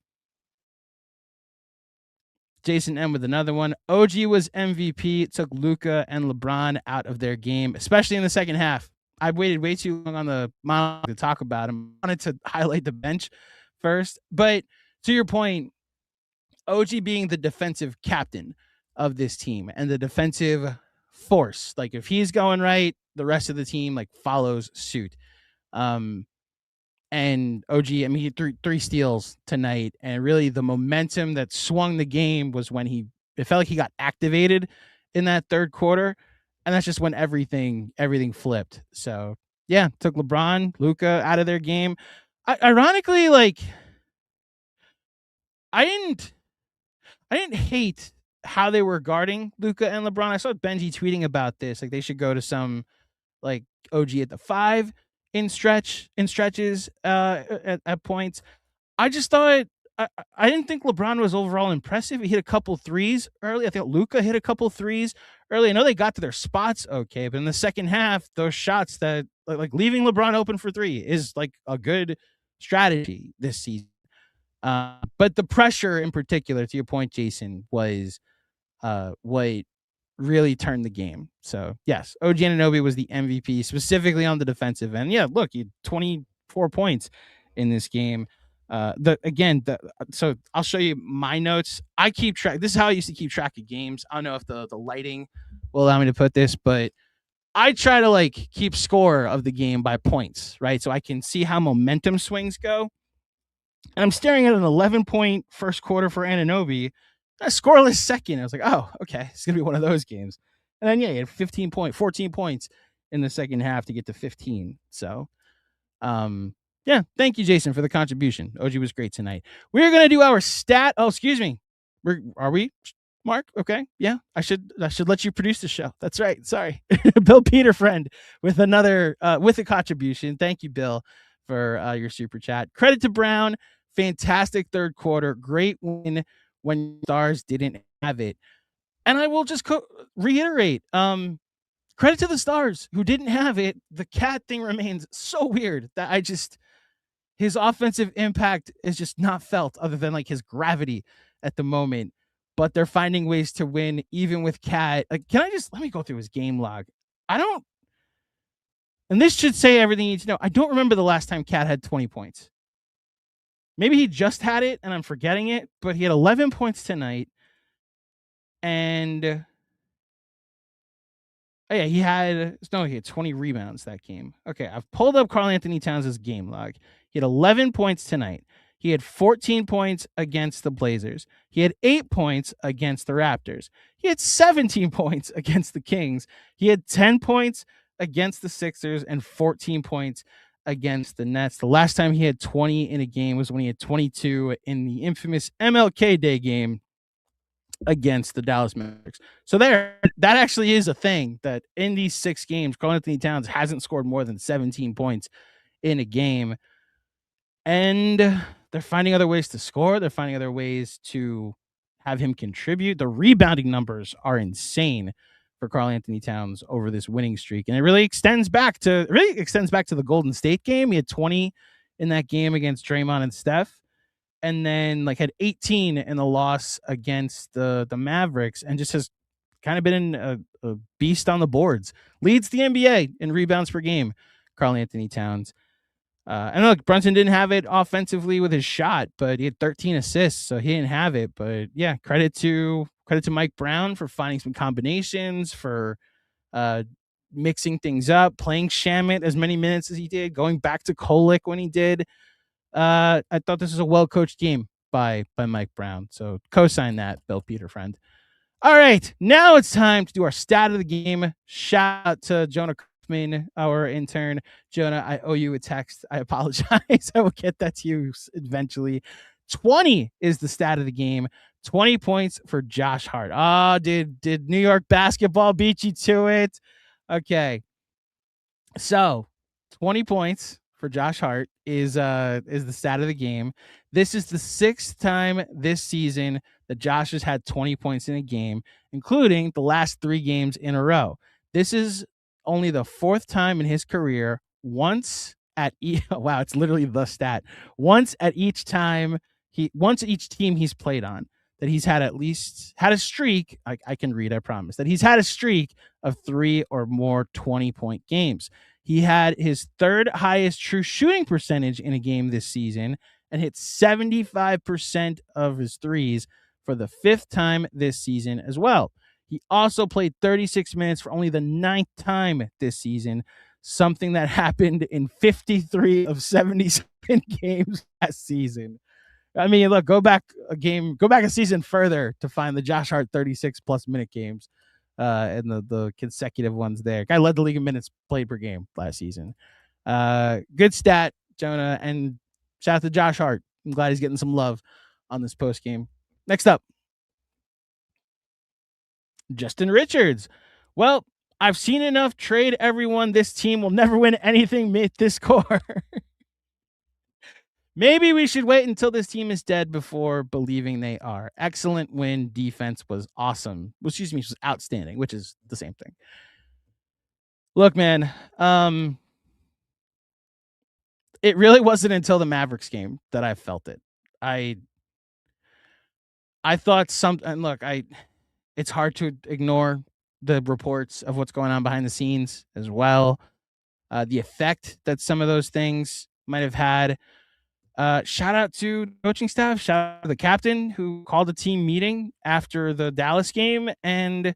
Jason M with another one. OG was MVP. It took Luka and LeBron out of their game, especially in the second half. I waited way too long on the monologue to talk about him. I wanted to highlight the bench first. But to your point, OG being the defensive captain of this team and the defensive force. Like if he's going right, the rest of the team like follows suit. And OG, I mean, he had three steals tonight, and really the momentum that swung the game was when it felt like he got activated in that third quarter, and that's just when everything flipped. So yeah, took LeBron, Luka out of their game. Ironically, like I didn't hate how they were guarding Luka and LeBron. I saw Benji tweeting about this, like they should go to some like OG at the 5 in stretches at points. I just thought I didn't think LeBron was overall impressive. He hit a couple threes early. I think Luka hit a couple threes early. I know they got to their spots okay, but in the second half, those shots that like leaving LeBron open for 3 is like a good strategy this season. But the pressure in particular, to your point, Jason, was what really turned the game. So yes, OG Anunoby was the MVP, specifically on the defensive end. Yeah, look, he had 24 points in this game. So I'll show you my notes. I keep track. This is how I used to keep track of games. I don't know if the lighting will allow me to put this, but I try to like keep score of the game by points, right? So I can see how momentum swings go. And I'm staring at an 11-point first quarter for Anunoby, a scoreless second. I was like, oh, okay, it's going to be one of those games. And then, yeah, he had 14 points in the second half to get to 15. So, yeah, thank you, Jason, for the contribution. OG was great tonight. We're going to do our stat. Oh, excuse me. Are we, Mark? Okay. Yeah, I should let you produce the show. That's right. Sorry. Bill Peter friend with another, with a contribution. Thank you, Bill, for your super chat. Credit to Brown. Fantastic third quarter. Great win when Stars didn't have it. And I will just reiterate, credit to the Stars who didn't have it. The cat thing remains so weird that his offensive impact is just not felt other than like his gravity at the moment. But they're finding ways to win even with Cat. Like, let me go through his game log. And this should say everything you need to know. I don't remember the last time Cat had 20 points. Maybe he just had it and I'm forgetting it, but he had 11 points tonight. And he had 20 rebounds that game. Okay, I've pulled up Karl-Anthony Towns' game log. He had 11 points tonight. He had 14 points against the Blazers. He had 8 points against the Raptors. He had 17 points against the Kings. He had 10 points against the Sixers and 14 points against the Nets. The last time he had 20 in a game was when he had 22 in the infamous MLK Day game against the Dallas Mavericks. So that actually is a thing, that in these 6 games, Karl-Anthony Towns hasn't scored more than 17 points in a game. And they're finding other ways to score. They're finding other ways to have him contribute. The rebounding numbers are insane for Karl Anthony Towns over this winning streak. And it really extends back to the Golden State game. He had 20 in that game against Draymond and Steph. And then had 18 in the loss against the Mavericks, and just has kind of been a beast on the boards. Leads the NBA in rebounds per game, Karl Anthony Towns. And look, Brunson didn't have it offensively with his shot, but he had 13 assists, so he didn't have it. But yeah, credit to Mike Brown for finding some combinations, for mixing things up, playing Shamet as many minutes as he did, going back to Kolek when he did. I thought this was a well-coached game by Mike Brown. So co-sign that, Bill Peter friend. All right, now it's time to do our stat of the game. Shout out to Jonah Kaufman, our intern. Jonah, I owe you a text. I apologize. I will get that to you eventually. 20 is the stat of the game. 20 points for Josh Hart. Oh, did New York basketball beat you to it? Okay. So 20 points for Josh Hart is the stat of the game. This is the 6th time this season that Josh has had 20 points in a game, including the last 3 games in a row. This is only the 4th time in his career, once at wow, it's literally the stat. Once at each team he's played on, that he's had a streak. I can read, I promise, that he's had a streak of 3 or more 20-point games. He had his 3rd highest true shooting percentage in a game this season and hit 75% of his threes for the 5th time this season as well. He also played 36 minutes for only the 9th time this season, something that happened in 53 of 77 games last season. I mean, look, go back a season further to find the Josh Hart 36-plus minute games. And the consecutive ones there. Guy led the league in minutes played per game last season. Good stat, Jonah, and shout out to Josh Hart. I'm glad he's getting some love on this post game. Next up, Justin Richards. Well, I've seen enough trade everyone. This team will never win anything mid this core. Maybe we should wait until this team is dead before believing they are. Excellent win. Defense was awesome. Well, excuse me, was outstanding, which is the same thing. Look, man, it really wasn't until the Mavericks game that I felt it. I thought and look, it's hard to ignore the reports of what's going on behind the scenes as well. The effect that some of those things might have had. Shout out to coaching staff. Shout out to the captain who called a team meeting after the Dallas game and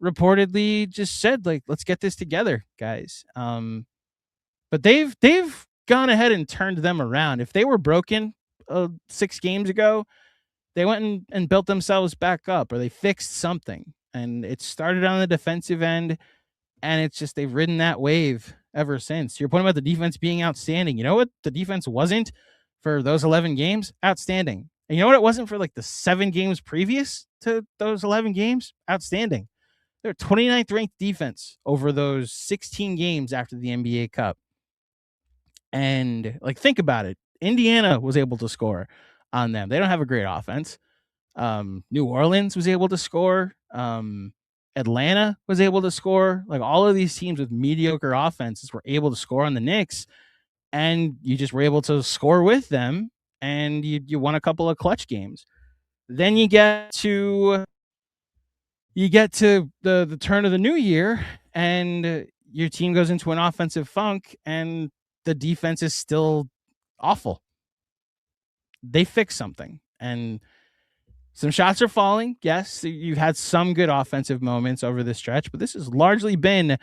reportedly just said, let's get this together, guys. But they've gone ahead and turned them around. If they were broken 6 games ago, they went and built themselves back up, or they fixed something. And it started on the defensive end, and it's just they've ridden that wave ever since. Your point about the defense being outstanding. You know what the defense wasn't for those 11 games? Outstanding. And you know what it wasn't for the 7 games previous to those 11 games? Outstanding. They're 29th ranked defense over those 16 games after the NBA Cup. And think about it. Indiana was able to score on them. They don't have a great offense. New Orleans was able to score. Atlanta was able to score. All of these teams with mediocre offenses were able to score on the Knicks, and you just were able to score with them, and you won a couple of clutch games. Then you get to the turn of the new year, and your team goes into an offensive funk, and the defense is still awful. They fixed something, and some shots are falling. Yes, you've had some good offensive moments over the stretch, but this has largely been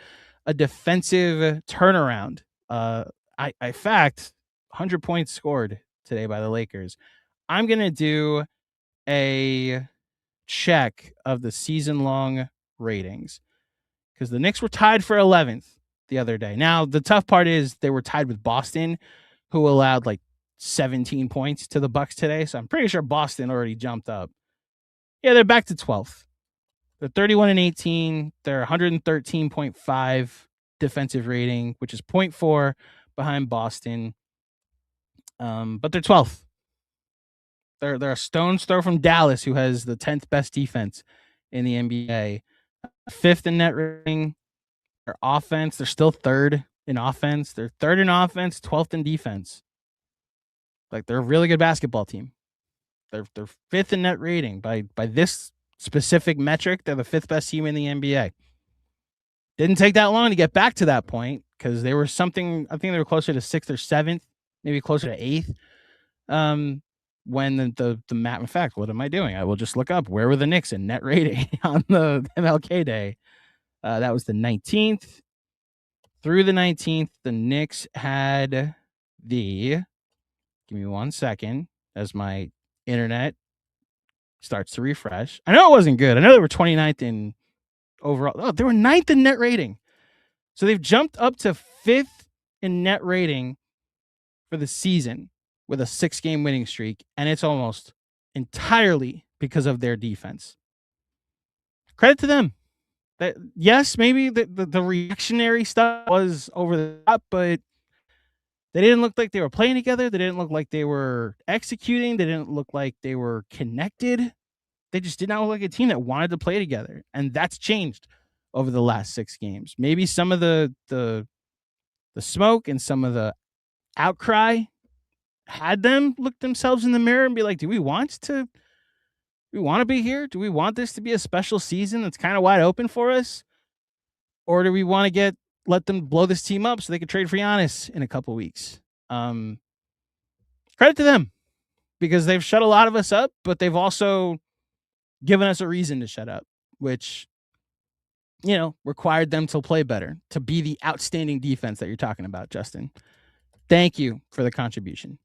a defensive turnaround. In fact, 100 points scored today by the Lakers. I'm going to do a check of the season-long ratings because the Knicks were tied for 11th the other day. Now, the tough part is they were tied with Boston, who allowed 17 points to the Bucks today. So I'm pretty sure Boston already jumped up. Yeah, they're back to 12th. They're 31-18. They're 113.5 defensive rating, which is 0.4 behind Boston. But they're 12th. They're a stone's throw from Dallas, who has the 10th best defense in the NBA. 5th in net rating. Their offense, they're still 3rd in offense. They're 3rd in offense, 12th in defense. Like, they're a really good basketball team. They're 5th in net rating by this specific metric. They're the 5th best team in the NBA. Didn't take that long to get back to that point because they were something. I think they were closer to 6th or 7th, maybe closer to 8th. When the map, in fact, what am I doing? I will just look up where were the Knicks in net rating on the MLK Day. That was the 19th. Through the 19th, the Knicks had the. Give me 1 second as my internet starts to refresh. I know it wasn't good. I know they were 29th in overall. Oh, they were 9th in net rating. So they've jumped up to 5th in net rating for the season with a 6-game winning streak, and it's almost entirely because of their defense. Credit to them. Yes, maybe the reactionary stuff was over the top, but they didn't look like they were playing together. They didn't look like they were executing. They didn't look like they were connected. They just did not look like a team that wanted to play together, and that's changed over the last 6 games. Maybe some of the smoke and some of the outcry had them look themselves in the mirror and be like, do we want to be here? Do we want this to be a special season that's kind of wide open for us? Or do we want to let them blow this team up so they can trade for Giannis in a couple weeks? Credit to them because they've shut a lot of us up, but they've also given us a reason to shut up, which, required them to play better, to be the outstanding defense that you're talking about, Justin. Thank you for the contribution.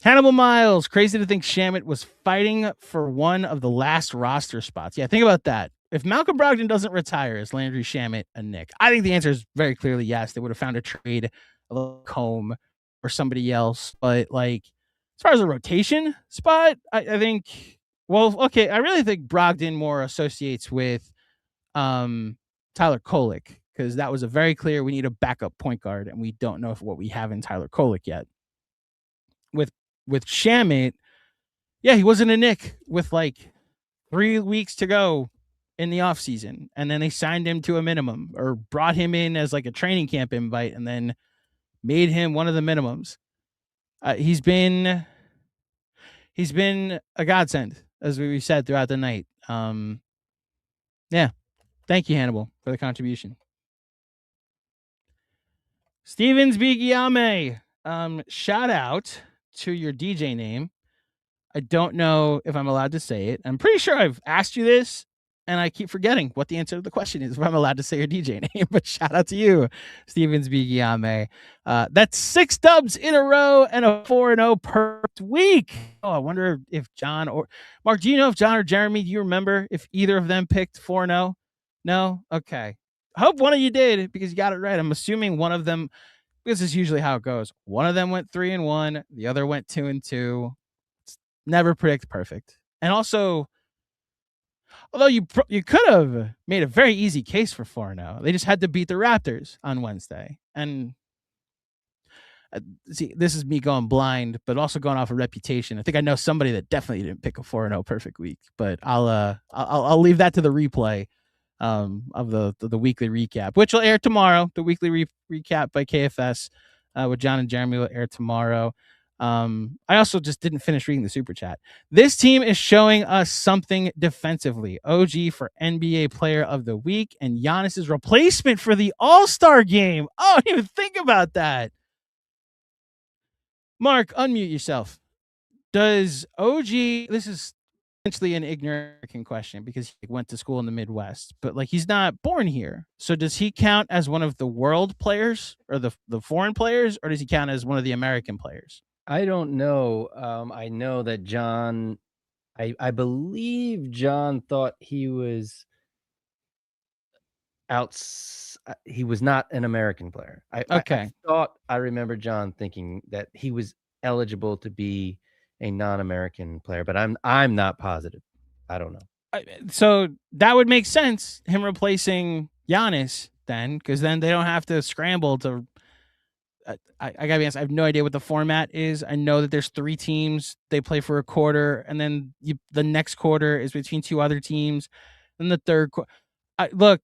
Hannibal Miles, crazy to think Shamet was fighting for one of the last roster spots. Yeah, think about that. If Malcolm Brogdon doesn't retire, is Landry Shamet a Knick? I think the answer is very clearly yes. They would have found a trade, a little comb, or somebody else. But, as far as a rotation spot, I think, okay, I really think Brogdon more associates with Tyler Kolek, because that was a very clear, we need a backup point guard, and we don't know what we have in Tyler Kolek yet. With Shamet, yeah, he wasn't a Knick with 3 weeks to go in the offseason, and then they signed him to a minimum or brought him in as a training camp invite and then made him one of the minimums. He's been a godsend, as we said throughout the night. Yeah, thank you, Hannibal, for the contribution. Stevens Bigiame, shout out to your DJ name. I don't know if I'm allowed to say it. I'm pretty sure I've asked you this, and I keep forgetting what the answer to the question is, if I'm allowed to say your DJ name. But shout out to you, Stevens Bigiame. That's 6 dubs in a row and a 4-0 per week. Oh, I wonder if John or Mark, do you know if John or Jeremy, do you remember if either of them picked 4-0? No? Okay. I hope one of you did, because you got it right. I'm assuming one of them, this is usually how it goes. One of them went 3-1, the other went 2-2. Never predict perfect. And also, although you could have made a very easy case for 4-0, they just had to beat the Raptors on Wednesday. And see, this is me going blind, but also going off a reputation. I think I know somebody that definitely didn't pick a 4-0 perfect week, but I'll leave that to the replay of the weekly recap, which will air tomorrow. The weekly recap by KFS with John and Jeremy will air tomorrow. I also just didn't finish reading the super chat. This team is showing us something defensively. OG for NBA Player of the Week and Giannis's replacement for the All-Star game. Oh, I didn't even think about that. Mark, unmute yourself. Does OG, this is essentially an ignorant question because he went to school in the Midwest, but he's not born here. So does he count as one of the world players or the foreign players, or does he count as one of the American players? I don't know. I know that John, I believe John thought he was he was not an American player. I thought I remember John thinking that he was eligible to be a non-American player, but I'm not positive. I don't know. So that would make sense, him replacing Giannis then, because then they don't have to scramble to I gotta be honest, I have no idea what the format is. I know that there's 3 teams, they play for a quarter, and then the next quarter is between 2 other teams, and the third look,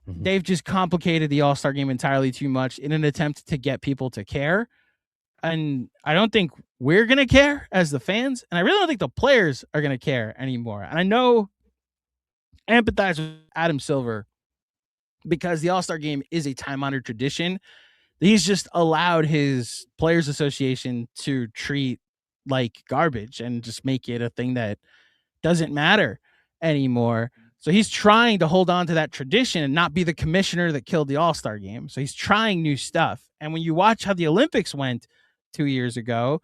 they've just complicated the All-Star game entirely too much in an attempt to get people to care, and I don't think we're gonna care as the fans, and I really don't think the players are gonna care anymore. And I know I empathize with Adam Silver because the All-Star game is a time-honored tradition. He's just allowed his players association to treat like garbage and just make it a thing that doesn't matter anymore. So he's trying to hold on to that tradition and not be the commissioner that killed the All-Star game. So he's trying new stuff. And when you watch how the Olympics went 2 years ago,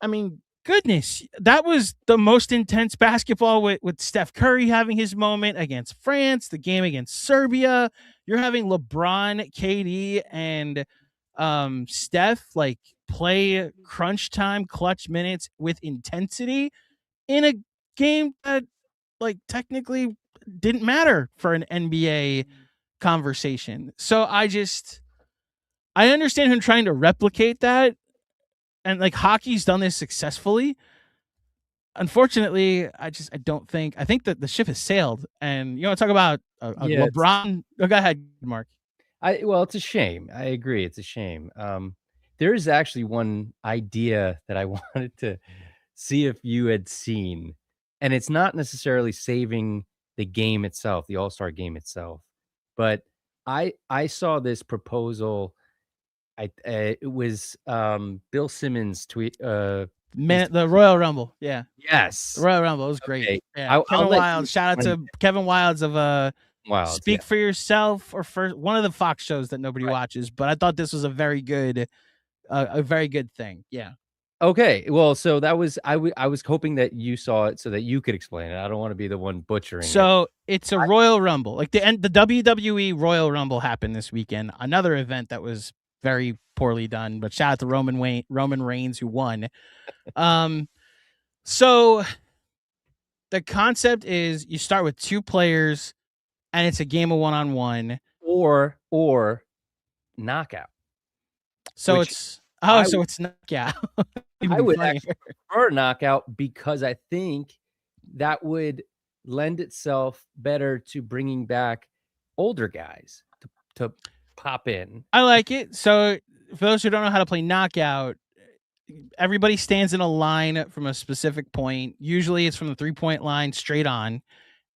I mean, goodness, that was the most intense basketball with Steph Curry having his moment against France, the game against Serbia. You're having LeBron, KD, and Steph like play crunch time, clutch minutes with intensity in a game that like technically didn't matter for an NBA conversation. So I understand him trying to replicate that, and like hockey's done this successfully. Unfortunately, I think that the ship has sailed. And you want to talk about LeBron? Oh, go ahead, Mark. Well, it's a shame. I agree. It's a shame. There is actually one idea that I wanted to see if you had seen, and it's not necessarily saving the game itself, the All-Star game itself, but I saw this proposal. It was Bill Simmons tweet. The Royal Rumble. Yeah. Yes. The Royal Rumble. It was great. Okay. Yeah. Kevin Wilde. Shout out to Kevin Wildes of Speak for Yourself, or for one of the Fox shows that nobody watches. But I thought this was a very good thing. Yeah. Okay. Well, so that was I was hoping that you saw it so that you could explain it. I don't want to be the one butchering it. So it's a Royal Rumble. Like the WWE Royal Rumble happened this weekend. Another event that was very poorly done, but shout out to Roman Reigns, who won. So the concept is you start with 2 players and it's a game of 1-on-1 or knockout. So it's knockout. I would actually prefer knockout because I think that would lend itself better to bringing back older guys to pop in. I like it. So for those who don't know how to play knockout, everybody stands in a line from a specific point. Usually it's from the 3-point line straight on,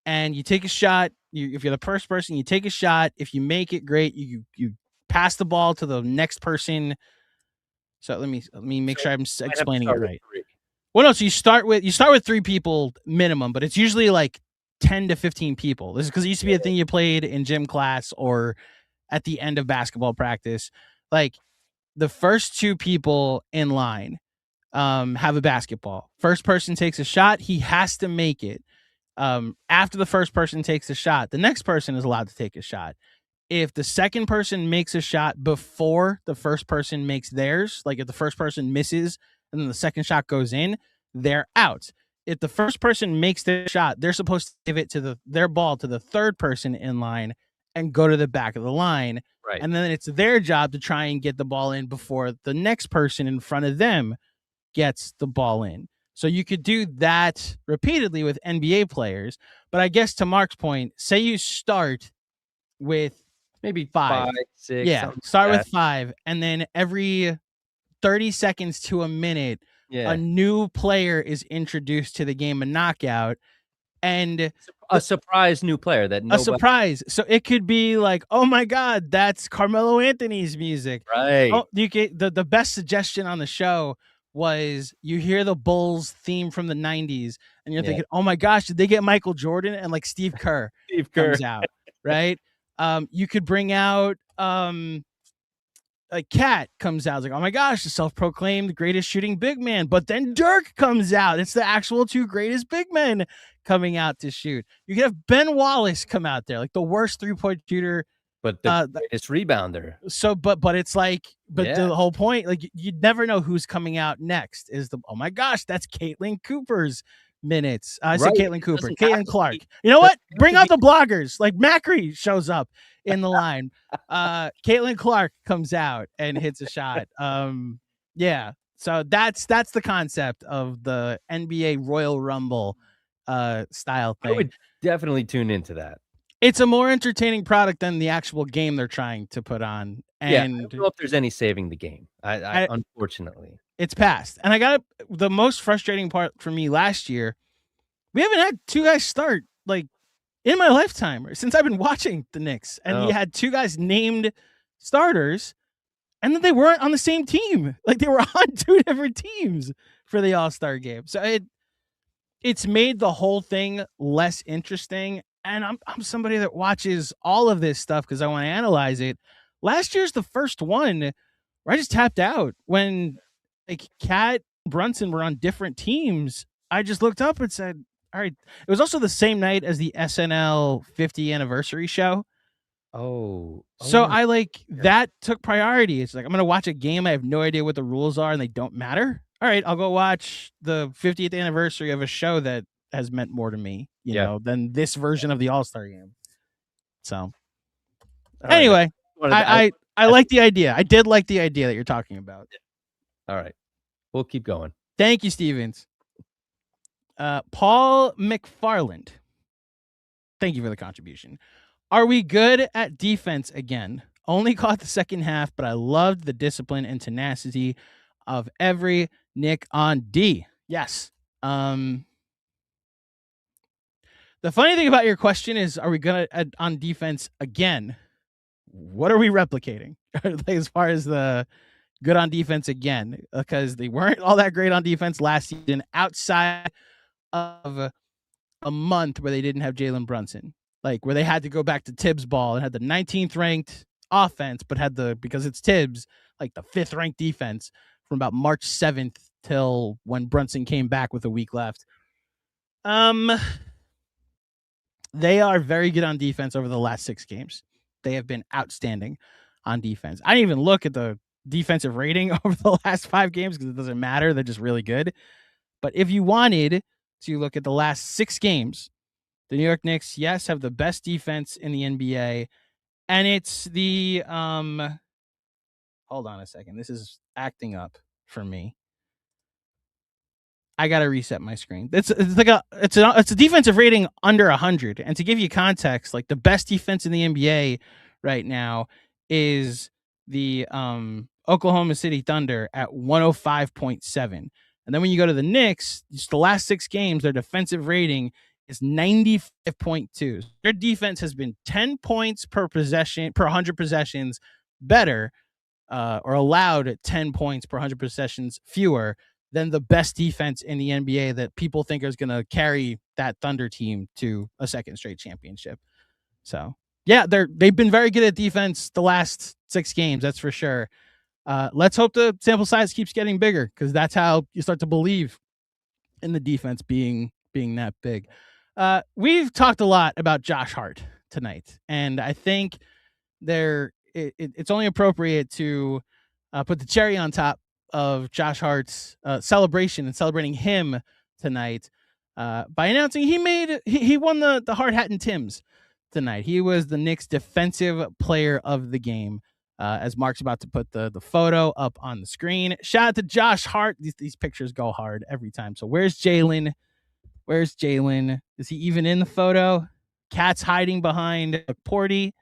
and you take a shot. If you're the first person, you take a shot. If you make it, great. You pass the ball to the next person. So let me make sure I'm explaining it right. Well, no, so you start with 3 people minimum, but it's usually like 10 to 15 people. This is because it used to be a thing you played in gym class or at the end of basketball practice. Like the first 2 people in line have a basketball. First person takes a shot. He has to make it. After the first person takes a shot, the next person is allowed to take a shot. If the second person makes a shot before the first person makes theirs, like if the first person misses and then the second shot goes in, they're out. If the first person makes their shot, they're supposed to give it to their ball to the third person in line and go to the back of the line. Right. And then it's their job to try and get the ball in before the next person in front of them gets the ball in. So you could do that repeatedly with NBA players. But I guess to Mark's point, say you start with maybe 5, 6. Yeah, start with 5. And then every 30 seconds to a minute, a new player is introduced to the game of knockout. And a surprise new player a surprise. So it could be like, oh my God, that's Carmelo Anthony's music. Right. Oh, you get the best suggestion on the show was you hear the Bulls theme from the 90s and you're thinking, oh my gosh, did they get Michael Jordan? And like Steve Kerr comes out, right? You could bring out like Cat comes out. It's like, oh my gosh, the self-proclaimed greatest shooting big man. But then Dirk comes out. It's the actual 2 greatest big men coming out to shoot. You could have Ben Wallace come out there, like the worst 3-point shooter, but the greatest rebounder. So, but it's like, the whole point, like you'd never know who's coming out next. Is oh my gosh, that's Caitlin Cooper's minutes. I said Caitlin Cooper, Caitlin Clark. Be, you know what? Bring out the bloggers. Like Macri shows up in the line. Caitlin Clark comes out and hits a shot. Yeah. So that's the concept of the NBA Royal Rumble style thing. I would definitely tune into that. It's a more entertaining product than the actual game they're trying to put on. And I don't know if there's any saving the game. I unfortunately. It's past. And I got the most frustrating part for me last year. We haven't had two guys start like in my lifetime since I've been watching the Knicks. And you had two guys named starters, and then they weren't on the same team. Like they were on two different teams for the All-Star game. So it's made the whole thing less interesting. And I'm somebody that watches all of this stuff because I want to analyze it. Last year's the first one where I just tapped out when like Cat Brunson were on different teams. I just looked up and said, all right. It was also the same night as the SNL 50th anniversary show. So I that took priority. It's like, I'm going to watch a game. I have no idea what the rules are and they don't matter. All right, I'll go watch the 50th anniversary of a show that has meant more to me, you know, than this version of the All-Star game. So anyway, I like the idea. I did like the idea that you're talking about. All right. We'll keep going. Thank you, Stevens. Paul McFarland. Thank you for the contribution. Are we good at defense again? Only caught the second half, but I loved the discipline and tenacity of every Nick on D. Yes. The funny thing about your question is, are we good at on defense again? What are we replicating as far as the good on defense again? Because they weren't all that great on defense last season outside of a month where they didn't have Jalen Brunson, like where they had to go back to Tibbs ball and had the 19th ranked offense, but had because it's Tibbs, like the 5th ranked defense from about March 7th till when Brunson came back with a week left. They are very good on defense over the last 6 games. They have been outstanding on defense. I didn't even look at the defensive rating over the last 5 games because it doesn't matter. They're just really good. But if you wanted to look at the last 6 games, the New York Knicks, yes, have the best defense in the NBA. And it's the hold on a second. This is acting up for me. I gotta reset my screen. It's a defensive rating under 100. And to give you context, like the best defense in the NBA right now is the Oklahoma City Thunder at 105.7. And then when you go to the Knicks, just the last 6 games, their defensive rating is 95.2. Their defense has been 10 points per possession, per 100 possessions better, or allowed 10 points per 100 possessions fewer than the best defense in the NBA that people think is going to carry that Thunder team to a second straight championship. So, yeah, they've been very good at defense the last 6 games, that's for sure. Let's hope the sample size keeps getting bigger because that's how you start to believe in the defense being that big. We've talked a lot about Josh Hart tonight, and I think it's only appropriate to put the cherry on top of Josh Hart's celebration and celebrating him tonight by announcing he won the Hart Hat and Tim's tonight. He was the Knicks defensive player of the game. As Mark's about to put the photo up on the screen. Shout out to Josh Hart. These pictures go hard every time. So where's Jalen? Where's Jalen? Is he even in the photo? Cat's hiding behind Porty.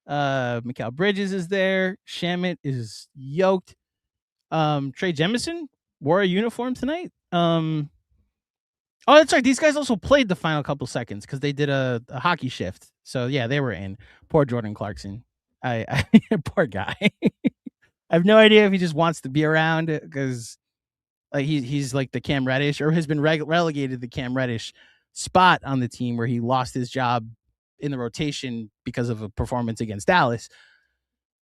Mikal Bridges is there. Shamit is yoked. Trey Jemison wore a uniform tonight. Oh, that's right. These guys also played the final couple seconds because they did a hockey shift. So yeah, they were in. Poor Jordan Clarkson. I poor guy. I have no idea if he just wants to be around because like he's like the Cam Reddish, or has been relegated to the Cam Reddish spot on the team where he lost his job in the rotation because of a performance against Dallas.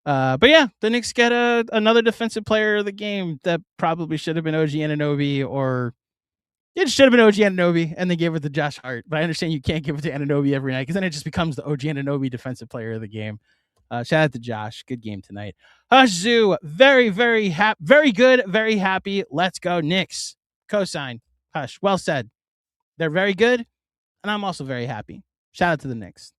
But yeah, the Knicks get another defensive player of the game that probably should have been OG Anunoby, or it should have been OG Anunoby, and they gave it to Josh Hart. But I understand you can't give it to Anunoby every night because then it just becomes the OG Anunoby defensive player of the game. Shout out to Josh. Good game tonight. Hush Zoo, very, very happy, very good, very happy. Let's go Knicks. Cosign. Hush. Well said. They're very good, and I'm also very happy. Shout out to the Knicks.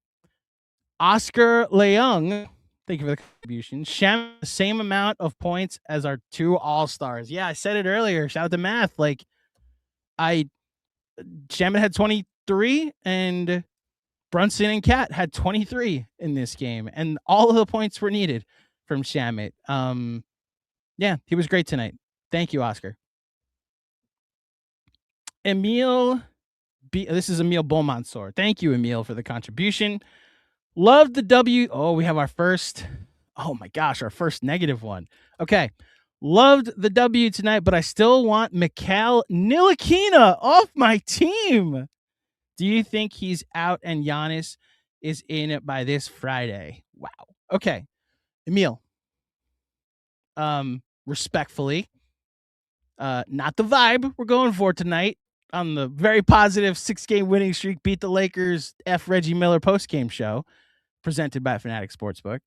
Oscar Leung, thank you for the contribution. Shem, the same amount of points as our 2 All-Stars. Yeah, I said it earlier. Shout out to math. Like, Shamit had 23, and Brunson and Cat had 23 in this game, and all of the points were needed from Shamit. Yeah, he was great tonight. Thank you, Oscar. Emil, this is Emil Beaumontsor. Thank you, Emil, for the contribution. Loved the W. Oh, we have our first. Oh my gosh, our first negative one. Okay. Loved the W tonight, but I still want Mikal Ntilikina off my team. Do you think he's out and Giannis is in by this Friday? Wow. Okay. Emil. Respectfully, not the vibe we're going for tonight on the very positive 6-game winning streak, beat the Lakers, F Reggie Miller post-game show presented by Fanatics Sportsbook.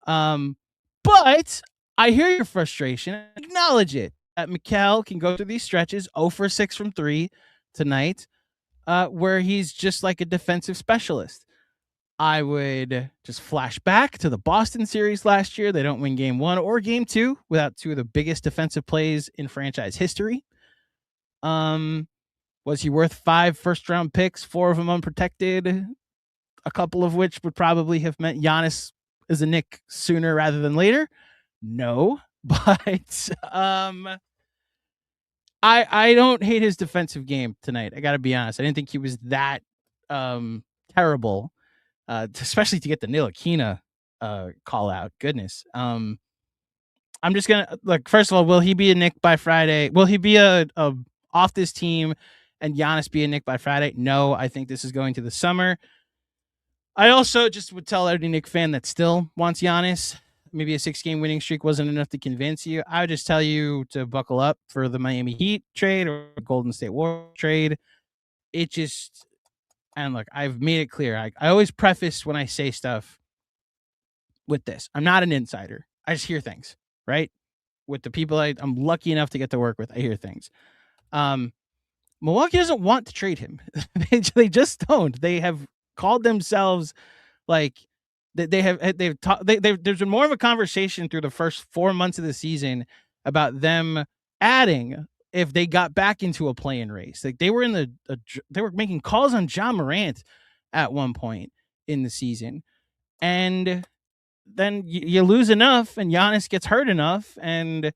But I hear your frustration. Acknowledge it. That Mikal can go through these stretches, 0 for 6 from 3 tonight, where he's just like a defensive specialist. I would just flash back to the Boston series last year. They don't win game 1 or game 2 without 2 of the biggest defensive plays in franchise history. Was he worth 5 first-round picks, 4 of them unprotected, a couple of which would probably have meant Giannis is a Knick sooner rather than later? No, but I don't hate his defensive game tonight. I got to be honest. I didn't think he was that terrible, especially to get the Ntilikina call out. Goodness. I'm just going to look. First of all, will he be a Knick by Friday? Will he be a off this team and Giannis be a Knick by Friday? No, I think this is going to the summer. I also just would tell every Knick fan that still wants Giannis, maybe a 6-game winning streak wasn't enough to convince you. I would just tell you to buckle up for the Miami Heat trade or Golden State Warriors trade. It just, and look, I've made it clear. I always preface when I say stuff with this. I'm not an insider. I just hear things, right? With the people I'm lucky enough to get to work with, I hear things. Milwaukee doesn't want to trade him. They just don't. They have called themselves like there's been more of a conversation through the first 4 months of the season about them adding if they got back into a play-in race. Like they were they were making calls on Ja Morant at one point in the season, and then you lose enough, and Giannis gets hurt enough, and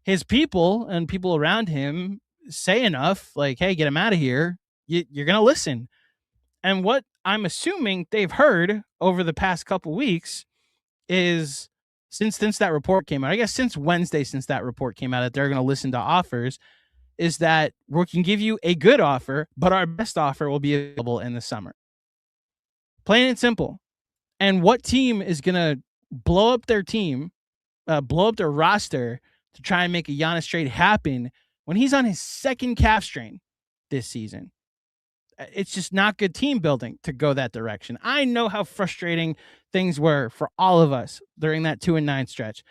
his people and people around him say enough, like, "Hey, get him out of here." You're gonna listen. And what I'm assuming they've heard over the past couple weeks is since that report came out, I guess since Wednesday, since that report came out that they're going to listen to offers, is that we can give you a good offer, but our best offer will be available in the summer. Plain and simple. And what team is going to blow up their team, blow up their roster to try and make a Giannis trade happen when he's on his second calf strain this season? It's just not good team building to go that direction. I know how frustrating things were for all of us during that 2-9 stretch.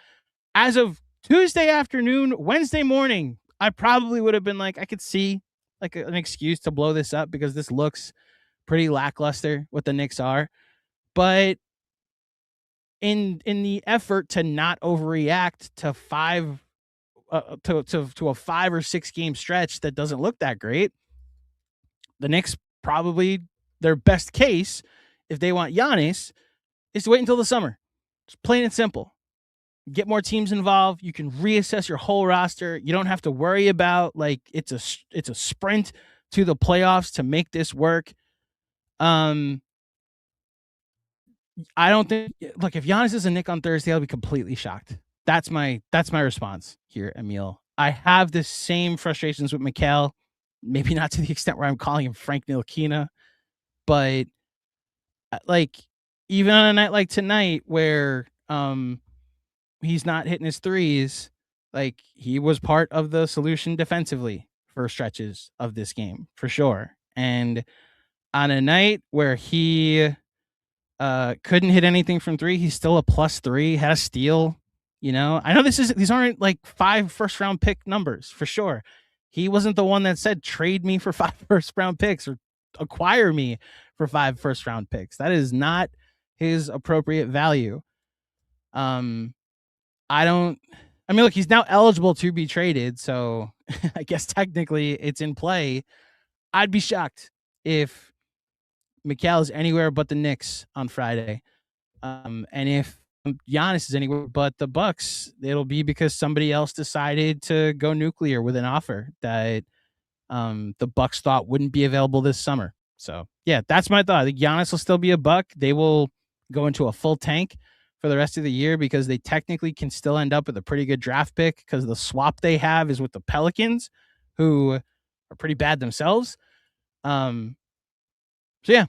As of Tuesday afternoon, Wednesday morning, I probably would have been like, I could see like an excuse to blow this up because this looks pretty lackluster what the Knicks are. But in the effort to not overreact to to a 5 or 6 game stretch that doesn't look that great, the Knicks probably their best case, if they want Giannis, is to wait until the summer. It's plain and simple. Get more teams involved. You can reassess your whole roster. You don't have to worry about like it's a sprint to the playoffs to make this work. I don't think. Look, if Giannis is a Knick on Thursday, I'll be completely shocked. That's my response here, Emil. I have the same frustrations with Mikal. Maybe not to the extent where I'm calling him Frank Ntilikina, but like even on a night like tonight where he's not hitting his threes, like he was part of the solution defensively for stretches of this game for sure. And on a night where he couldn't hit anything from 3, he's still a +3, had a steal. You know, I know these aren't like 5 first-round pick numbers for sure. He wasn't the one that said trade me for 5 first-round picks or acquire me for 5 first-round picks. That is not his appropriate value. Look, he's now eligible to be traded, so I guess technically it's in play. I'd be shocked if Mikal is anywhere but the Knicks on Friday. And if Giannis is anywhere but the Bucks, it'll be because somebody else decided to go nuclear with an offer that the Bucks thought wouldn't be available this summer. So yeah, that's my thought. I think Giannis will still be a Buck. They will go into a full tank for the rest of the year because they technically can still end up with a pretty good draft pick because the swap they have is with the Pelicans, who are pretty bad themselves. So yeah,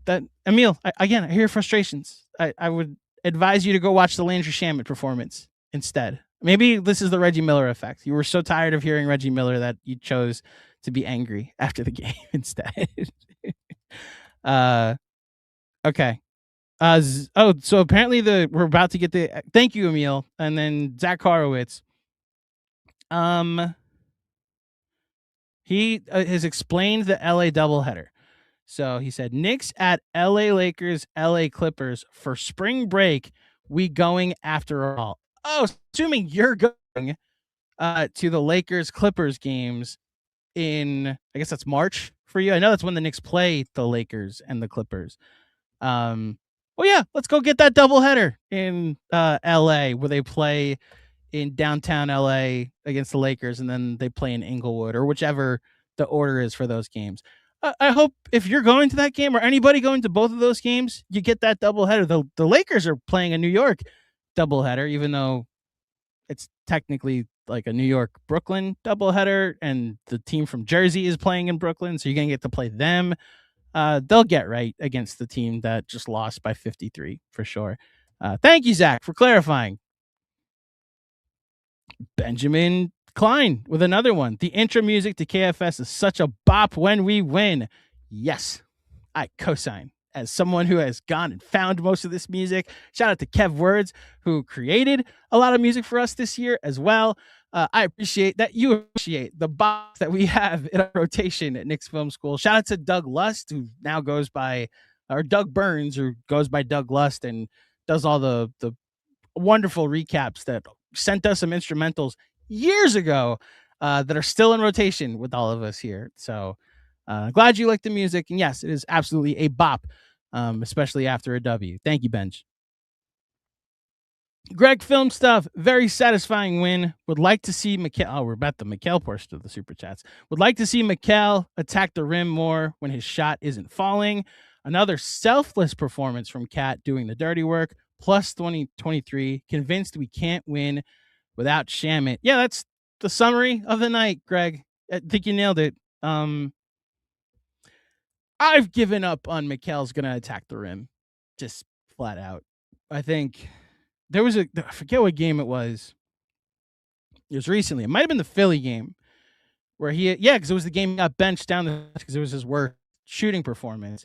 that Emil, I hear frustrations. I would advise you to go watch the Landry Shamet performance instead. Maybe this is the Reggie Miller effect. You were so tired of hearing Reggie Miller that you chose to be angry after the game instead. Okay. So apparently we're about to get the thank you, Emil, and then Zach Horowitz. He has explained the LA doubleheader. So he said, Knicks at LA Lakers, LA Clippers for spring break. We going after all. Oh, assuming you're going to the Lakers Clippers games in, I guess that's March for you. I know that's when the Knicks play the Lakers and the Clippers. Well, yeah, let's go get that doubleheader in LA where they play in downtown LA against the Lakers and then they play in Inglewood or whichever the order is for those games. I hope if you're going to that game or anybody going to both of those games, you get that doubleheader. The Lakers are playing a New York doubleheader, even though it's technically like a New York-Brooklyn doubleheader, and the team from Jersey is playing in Brooklyn, so you're going to get to play them. They'll get right against the team that just lost by 53 for sure. Thank you, Zach, for clarifying. Benjamin Klein with another one. The intro music to KFS is such a bop when we win. Yes, I co-sign. As someone who has gone and found most of this music, shout out to Kev Words, who created a lot of music for us this year as well. I appreciate that you appreciate the box that we have in our rotation at Knicks Film School. Shout out to Doug Lust, who now goes by, or Doug Burns, who goes by Doug Lust and does all the wonderful recaps that sent us some instrumentals years ago that are still in rotation with all of us here. So glad you like the music. And yes, it is absolutely a bop, especially after a W. Thank you, Benj. Greg Film Stuff, very satisfying win. Would like to see Mikal. Oh, we're about the Mikal portion of the super chats. Would like to see Mikal attack the rim more when his shot isn't falling. Another selfless performance from Cat doing the dirty work. Plus 2023. Convinced we can't win without Shamet. Yeah, that's the summary of the night, Greg. I think you nailed it. I've given up on Mikal's going to attack the rim. Just flat out. I think there was I forget what game it was. It was recently. It might have been the Philly game where because it was the game he got benched down because it was his worst shooting performance.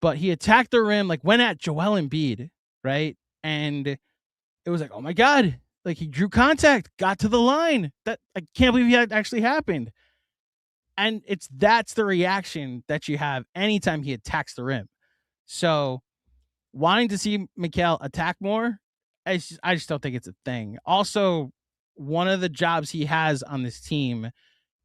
But he attacked the rim, like went at Joel Embiid, right? And it was like, oh my God, like he drew contact, got to the line. That I can't believe that actually happened. And that's the reaction that you have anytime he attacks the rim. So wanting to see Mikal attack more, I just don't think it's a thing. Also, one of the jobs he has on this team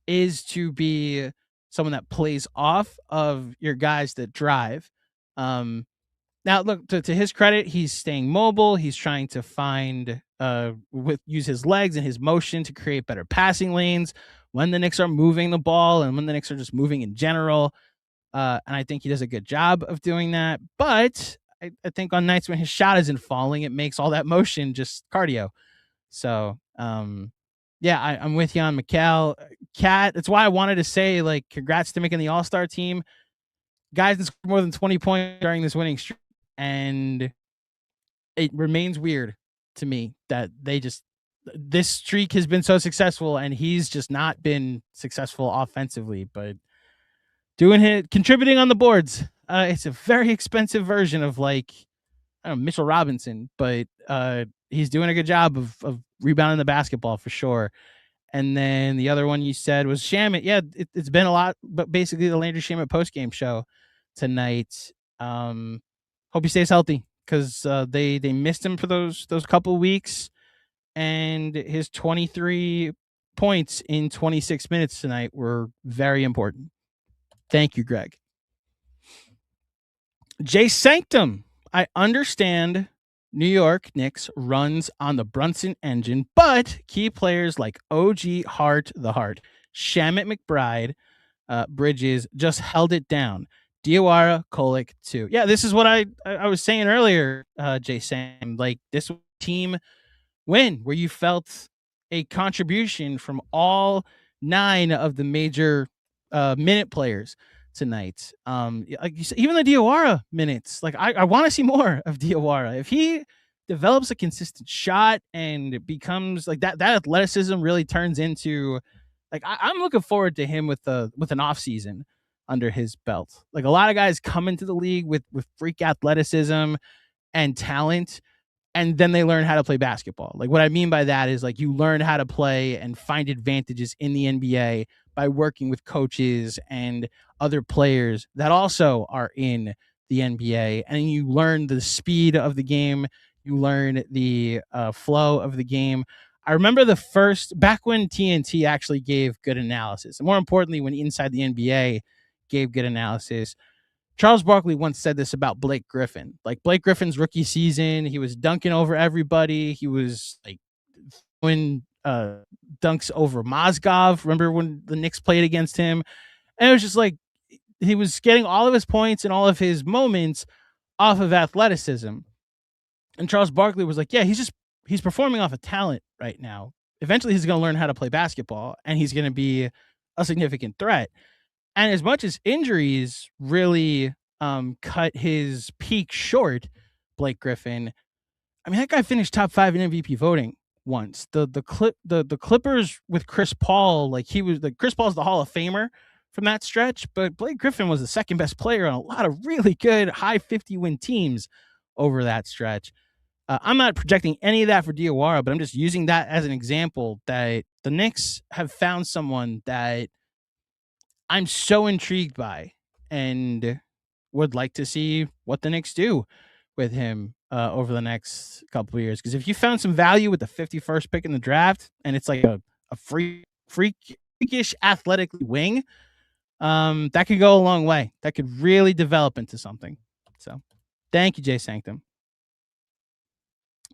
is to be someone that plays off of your guys that drive. Now, look, to his credit, he's staying mobile. He's trying to find, use his legs and his motion to create better passing lanes when the Knicks are moving the ball and when the Knicks are just moving in general. And I think he does a good job of doing that. But I think on nights when his shot isn't falling, it makes all that motion just cardio. So, yeah, I'm with you on Mikal. Cat, that's why I wanted to say, like, congrats to making the All-Star team. Guys that scored more than 20 points during this winning streak. And it remains weird to me that this streak has been so successful and he's just not been successful offensively, but contributing on the boards. It's a very expensive version of like, I don't know, Mitchell Robinson, but he's doing a good job of rebounding the basketball for sure. And then the other one you said was Shamit. Yeah, it's been a lot, but basically the Landry Shamit postgame show tonight. Hope he stays healthy because they missed him for those couple weeks, and his 23 points in 26 minutes tonight were very important. Thank you, Greg. Jay Sanctum. I understand New York Knicks runs on the Brunson engine, but key players like OG Hart, Shamit McBride, Bridges just held it down. Diawara, Kolek too. Yeah, this is what I was saying earlier, Jay Sam. Like, this team win where you felt a contribution from all 9 of the major minute players tonight. Like you said, even the Diawara minutes. Like, I want to see more of Diawara. If he develops a consistent shot and becomes like that athleticism really turns into, like, I'm looking forward to him with an off season under his belt. Like, a lot of guys come into the league with freak athleticism and talent, and then they learn how to play basketball. Like, what I mean by that is, like, you learn how to play and find advantages in the NBA by working with coaches and other players that also are in the NBA. And you learn the speed of the game. You learn the flow of the game. I remember back when TNT actually gave good analysis, and more importantly, when Inside the NBA gave good analysis. Charles Barkley once said this about Blake Griffin. Like, Blake Griffin's rookie season, he was dunking over everybody. He was like throwing dunks over Mozgov. Remember when the Knicks played against him? And it was just like he was getting all of his points and all of his moments off of athleticism. And Charles Barkley was like, yeah, he's performing off of talent right now. Eventually he's going to learn how to play basketball, and he's going to be a significant threat. And as much as injuries really cut his peak short, Blake Griffin, I mean, that guy finished top 5 in MVP voting once. The Clippers with Chris Paul, like, Chris Paul's the Hall of Famer from that stretch, but Blake Griffin was the second best player on a lot of really good high 50 win teams over that stretch. I'm not projecting any of that for Diawara, but I'm just using that as an example that the Knicks have found someone that I'm so intrigued by and would like to see what the Knicks do with him over the next couple of years. Because if you found some value with the 51st pick in the draft, and it's like a freakish athletic wing, that could go a long way. That could really develop into something. So thank you, Jay Sanctum.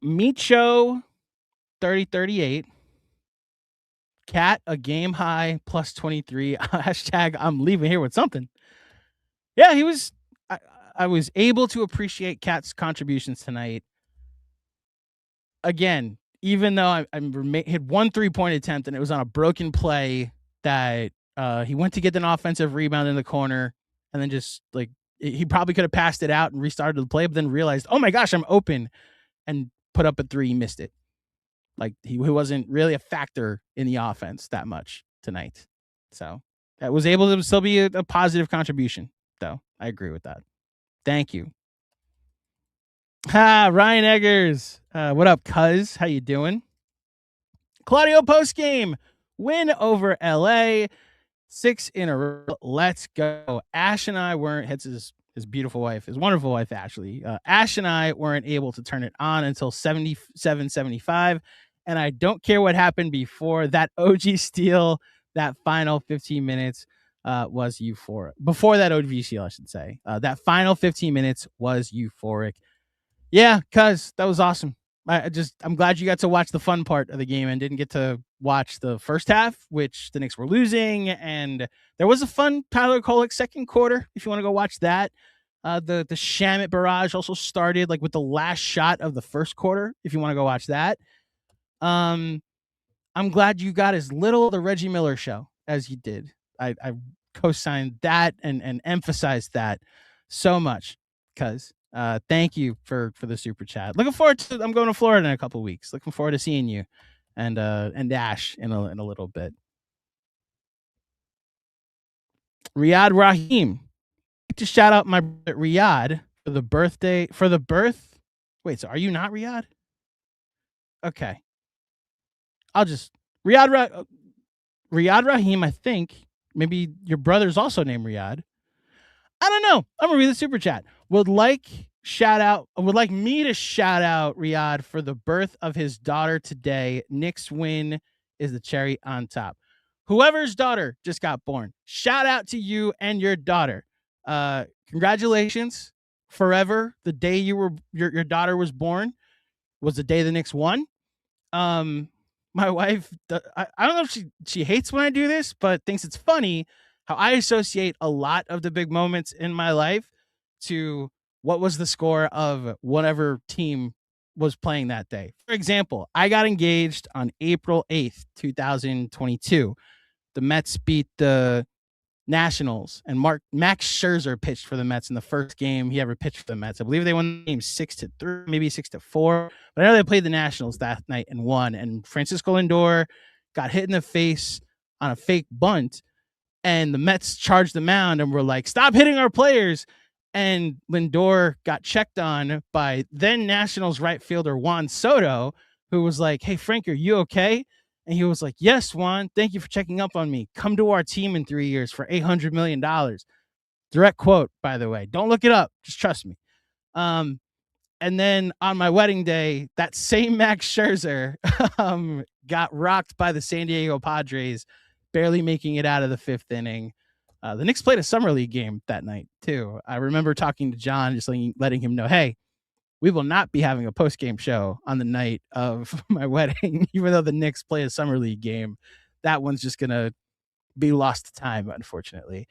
Meat Show 3038. Cat, a game high, plus 23. Hashtag I'm leaving here with something. Yeah, he was. I was able to appreciate Cat's contributions tonight. Again, even though I hit 1 3-point attempt, and it was on a broken play that he went to get an offensive rebound in the corner, and then just, like, he probably could have passed it out and restarted the play, but then realized, oh my gosh, I'm open, and put up a 3. He missed it. Like, he wasn't really a factor in the offense that much tonight. So that was able to still be a positive contribution, though. I agree with that. Thank you. Ryan Eggers. What up, cuz? How you doing? Claudio postgame. Win over LA. 6 in a row. Let's go. Ash and I weren't, his beautiful wife, his wonderful wife, actually. Ash and I weren't able to turn it on until 77-75. And I don't care what happened before that OG steal, that final 15 minutes was euphoric. Before that OG steal, I should say. That final 15 minutes was euphoric. Yeah, cuz that was awesome. I'm glad you got to watch the fun part of the game and didn't get to watch the first half, which the Knicks were losing. And there was a fun Tyler Kolek second quarter, if you want to go watch that. The Shamit barrage also started, like, with the last shot of the first quarter, if you want to go watch that. I'm glad you got as little of the Reggie Miller show as you did. I co-signed that and emphasized that so much, because thank you for the super chat. Looking forward to, I'm going to Florida in a couple of weeks. Looking forward to seeing you and Ash in a little bit. Riyad Rahim. I'd like to shout out my Riyad for the birth. Wait, so are you not Riyad? Okay. I'll just Riyad. Riyad Rahim, I think, maybe your brother's also named Riyad. I don't know. I'm gonna read the super chat. Would like me to shout out Riyad for the birth of his daughter today. Knicks win is the cherry on top. Whoever's daughter just got born, shout out to you and your daughter. Congratulations. Forever, the day your daughter was born was the day the Knicks won. My wife, I don't know if she hates when I do this, but thinks it's funny how I associate a lot of the big moments in my life to what was the score of whatever team was playing that day. For example, I got engaged on April 8th, 2022. The Mets beat the Nationals, and Max Scherzer pitched for the Mets in the first game he ever pitched for the Mets. I believe they won the game 6-3, maybe 6-4. But I know they played the Nationals that night and won. And Francisco Lindor got hit in the face on a fake bunt, and the Mets charged the mound and were like, "Stop hitting our players." And Lindor got checked on by then Nationals right fielder Juan Soto, who was like, "Hey, Frank, are you okay?" And he was like, "Yes, Juan, thank you for checking up on me. Come to our team in 3 years for $800 million. Direct quote, by the way. Don't look it up. Just trust me. And then on my wedding day, that same Max Scherzer got rocked by the San Diego Padres, barely making it out of the fifth inning. The Knicks played a summer league game that night, too. I remember talking to John, just letting him know, hey, we will not be having a post-game show on the night of my wedding, even though the Knicks play a summer league game. That one's just going to be lost to time, unfortunately.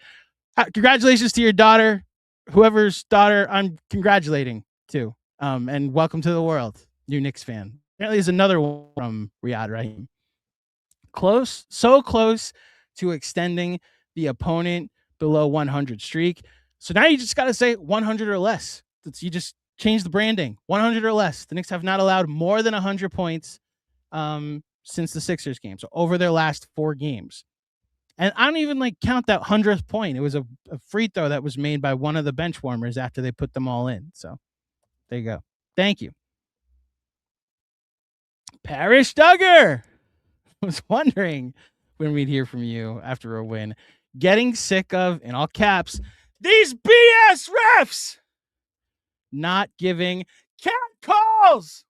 Congratulations to your daughter, whoever's daughter I'm congratulating to. And welcome to the world, new Knicks fan. Apparently there's another one from Riyad Rahim. So close to extending the opponent below 100 streak. So now you just got to say 100 or less. You just change the branding. 100 or less. The Knicks have not allowed more than 100 points since the Sixers game. So over their last 4 games. And I don't even count that 100th point. It was a free throw that was made by one of the bench warmers after they put them all in. So there you go. Thank you. Parrish Duggar was wondering when we'd hear from you after a win. Getting sick of, in all caps, these BS refs not giving cat calls.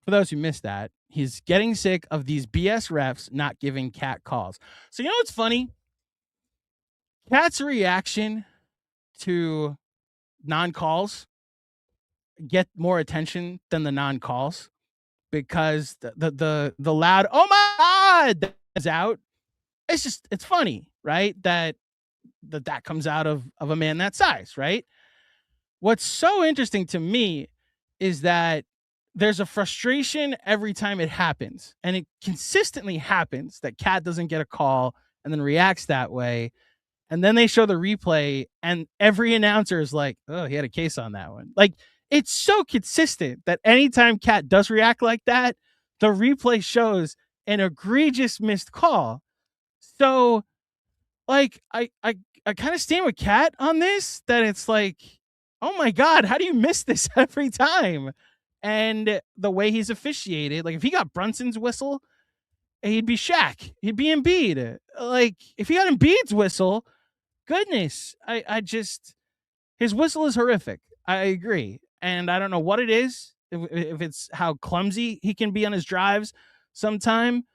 For those who missed that, he's getting sick of these BS refs not giving cat calls. So you know what's funny? Cat's reaction to non-calls get more attention than the non-calls because the loud "oh my God" is out. It's funny, right? That comes out of a man that size, right? What's so interesting to me is that there's a frustration every time it happens, and it consistently happens that Cat doesn't get a call and then reacts that way. And then they show the replay and every announcer is like, "Oh, he had a case on that one." It's so consistent that anytime Cat does react like that, the replay shows an egregious missed call. So I kind of stand with Cat on this, that it's like, oh my God, how do you miss this every time? And the way he's officiated, if he got Brunson's whistle, he'd be Shaq. He'd be Embiid. If he got Embiid's whistle, goodness, his whistle is horrific. I agree. And I don't know what it is, if it's how clumsy he can be on his drives sometime.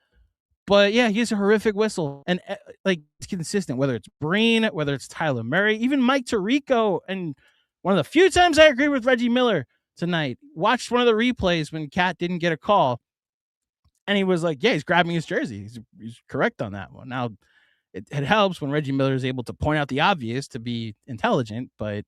But yeah, he has a horrific whistle. And it's consistent, whether it's Breen, whether it's Tyler Murray, even Mike Tirico. And one of the few times I agree with Reggie Miller tonight, watched one of the replays when Cat didn't get a call. And he was like, yeah, he's grabbing his jersey. He's correct on that one. Now, it helps when Reggie Miller is able to point out the obvious to be intelligent. But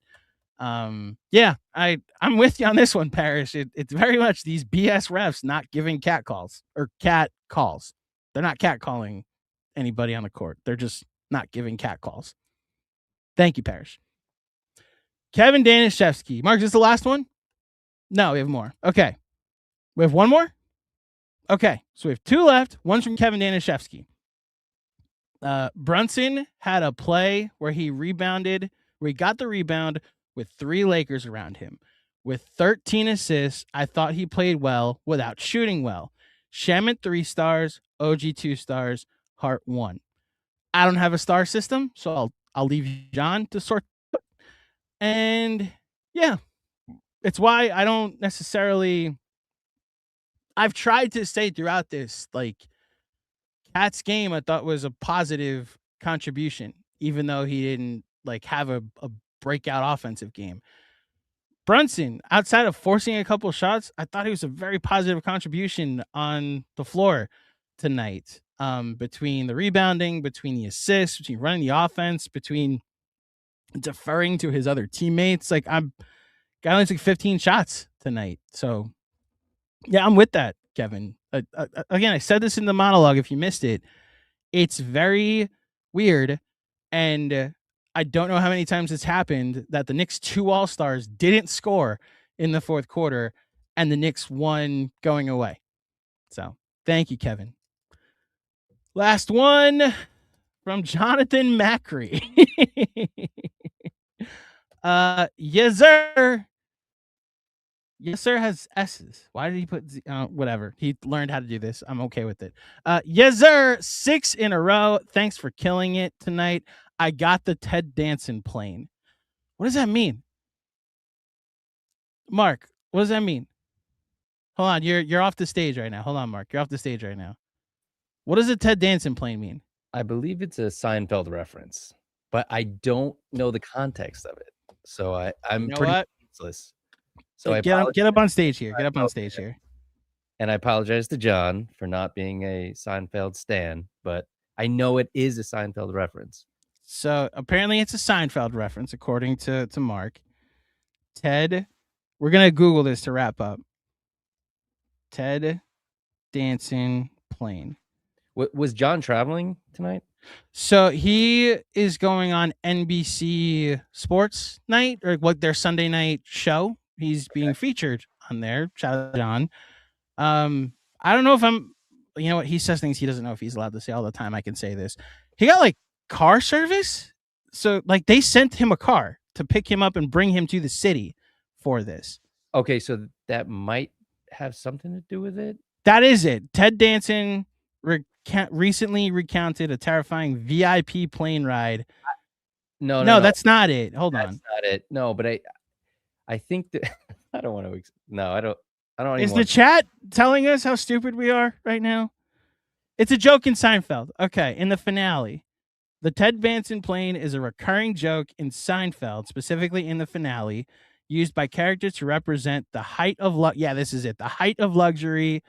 yeah, I'm with you on this one, Parrish. It's very much these BS refs not giving cat calls or cat calls. They're not cat calling anybody on the court. They're just not giving cat calls. Thank you, Parrish. Kevin Danishevsky. Mark, is this the last one? No, we have more. Okay. We have one more? Okay. So we have 2 left. One's from Kevin Danishevsky. Brunson had a play where he got the rebound with 3 Lakers around him. With 13 assists, I thought he played well without shooting well. Shamet 3 stars, OG 2 stars, Heart 1. I don't have a star system, so I'll leave John to sort it. And yeah, it's why I don't necessarily. I've tried to say throughout this, like, Cat's game I thought was a positive contribution, even though he didn't like have a breakout offensive game. Brunson, outside of forcing a couple shots, I thought he was a very positive contribution on the floor tonight. Between the rebounding, between the assists, between running the offense, between deferring to his other teammates. Like, guy only took 15 shots tonight. So yeah, I'm with that, Kevin. Again, I said this in the monologue. If you missed it, it's very weird. And I don't know how many times it's happened that the Knicks 2 All-Stars didn't score in the fourth quarter and the Knicks won going away. So thank you, Kevin. Last one from Jonathan Macri. Yes, sir. Yes, sir has S's. Why did he put whatever? He learned how to do this. I'm okay with it. Yes, sir. 6 in a row. Thanks for killing it tonight. I got the Ted Danson plane. What does that mean? Mark, what does that mean? Hold on, you're off the stage right now. Hold on, Mark. You're off the stage right now. What does a Ted Danson plane mean? I believe it's a Seinfeld reference, but I don't know the context of it. So I'm pretty useless. So get up on stage here. Get up on stage here. And I apologize to John for not being a Seinfeld stan, but I know it is a Seinfeld reference. So apparently it's a Seinfeld reference, according to Mark. Ted, we're going to Google this to wrap up. Ted Danson plane. Was John traveling tonight? So he is going on NBC Sports Night, or what, their Sunday night show. He's being featured on there. Shout out to John. I don't know if I'm, you know what, he says things he doesn't know if he's allowed to say all the time. I can say this. He got like car service. So like they sent him a car to pick him up and bring him to the city for this. Okay, so that might have something to do with it. That is it. Ted Danson recently recounted a terrifying VIP plane ride. No, that's not it. Hold on. That's not it. No, but I think that I don't want to. No, I don't. Is the chat telling us how stupid we are right now? It's a joke in Seinfeld. Okay, in the finale, the Ted Danson plane is a recurring joke in Seinfeld, specifically in the finale, used by characters to represent the height of this is it. The height of luxury,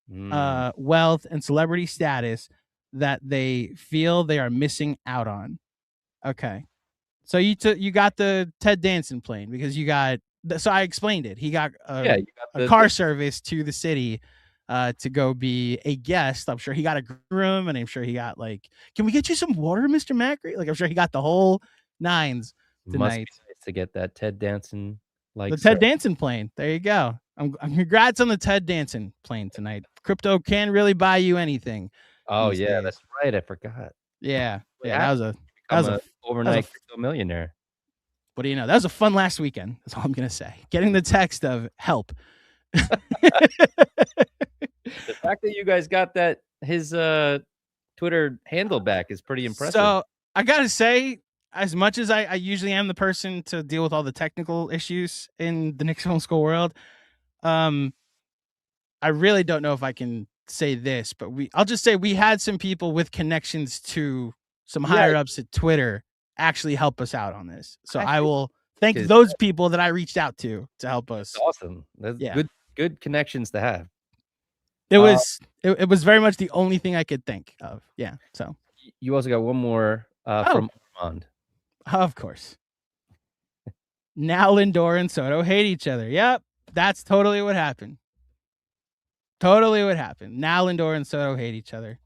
wealth, and celebrity status that they feel they are missing out on. Okay, so you got the Ted Danson plane because you got. So I explained it. He got a car service to the city to go be a guest. I'm sure he got a room, and I'm sure he got like, can we get you some water, Mr. Macri? Like, I'm sure he got the whole nines tonight. Must be nice to get that Ted Danson Ted Danson plane. There you go. Congrats on the Ted Danson plane tonight. Crypto can really buy you anything. Oh yeah, days. That's right. I forgot. Yeah, that was a overnight crypto millionaire. What do you know? That was a fun last weekend. That's all I'm going to say. Getting the text of help. The fact that you guys got his Twitter handle back is pretty impressive. So I got to say, as much as I usually am the person to deal with all the technical issues in the Knicks Film School world, I really don't know if I can say this, but I'll just say we had some people with connections to some higher ups at Twitter actually help us out on this. So I will thank those people that I reached out to help us. That's awesome. That's good connections to have. It was very much the only thing I could think of. Yeah. So you also got one more from Armand. Of course. Now Lindor and Soto hate each other. Yep. That's totally what happened. Now Lindor and Soto hate each other.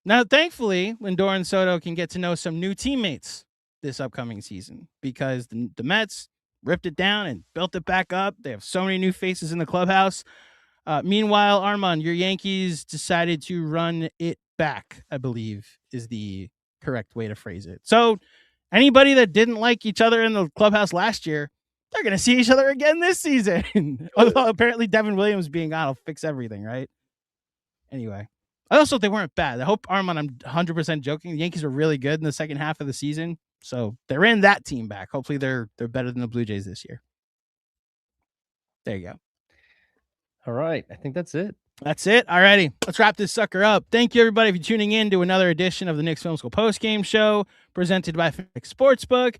Now, thankfully, Lindor and Soto can get to know some new teammates this upcoming season because the Mets ripped it down and built it back up. They have so many new faces in the clubhouse. Meanwhile, Armand, your Yankees decided to run it back, I believe is the correct way to phrase it. So anybody that didn't like each other in the clubhouse last year, they're going to see each other again this season. Although apparently Devin Williams being gone will fix everything, right? Anyway. I also thought they weren't bad. I hope, Armand, I'm 100% joking. The Yankees were really good in the second half of the season. So they're in that team back. Hopefully they're better than the Blue Jays this year. There you go. All right. I think that's it. That's it. All righty. Let's wrap this sucker up. Thank you, everybody, for tuning in to another edition of the Knicks Film School Postgame Show presented by Fanatics Sportsbook.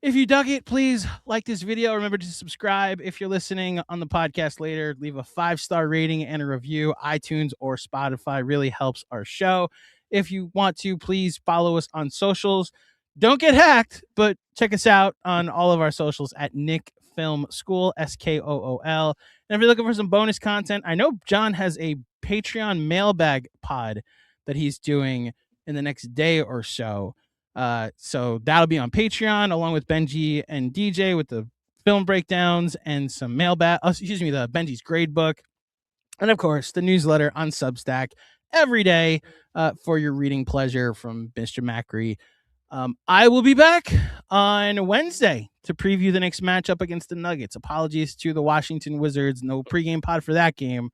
If you dug it, please like this video. Remember to subscribe. If you're listening on the podcast later, leave a 5-star rating and a review. iTunes or Spotify really helps our show. If you want to, please follow us on socials. Don't get hacked, but check us out on all of our socials at Knicks Film School, SKOOL. And if you're looking for some bonus content, I know John has a Patreon mailbag pod that he's doing in the next day or so. So that'll be on Patreon along with Benji and DJ with the film breakdowns and some mailbag. The Benji's grade book. And of course, the newsletter on Substack every day for your reading pleasure from Mr. Macri. I will be back on Wednesday to preview the next matchup against the Nuggets. Apologies to the Washington Wizards. No pregame pod for that game.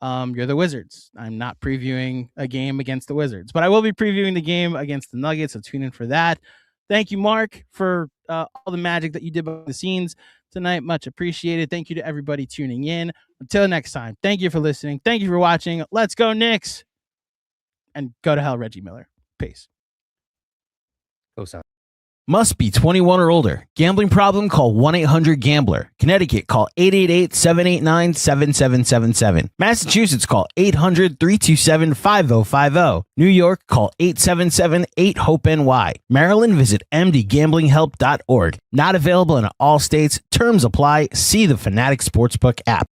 You're the Wizards. I'm not previewing a game against the Wizards, but I will be previewing the game against the Nuggets, so tune in for that. Thank you, Mark, for all the magic that you did behind the scenes tonight. Much appreciated. Thank you to everybody tuning in. Until next time, thank you for listening. Thank you for watching. Let's go, Knicks. And go to hell, Reggie Miller. Peace. Go Sound. Must be 21 or older. Gambling problem? Call 1-800-GAMBLER. Connecticut, call 888-789-7777. Massachusetts, call 800-327-5050. New York, call 877-8-HOPE-NY. Maryland, visit mdgamblinghelp.org. Not available in all states. Terms apply. See the Fanatics Sportsbook app.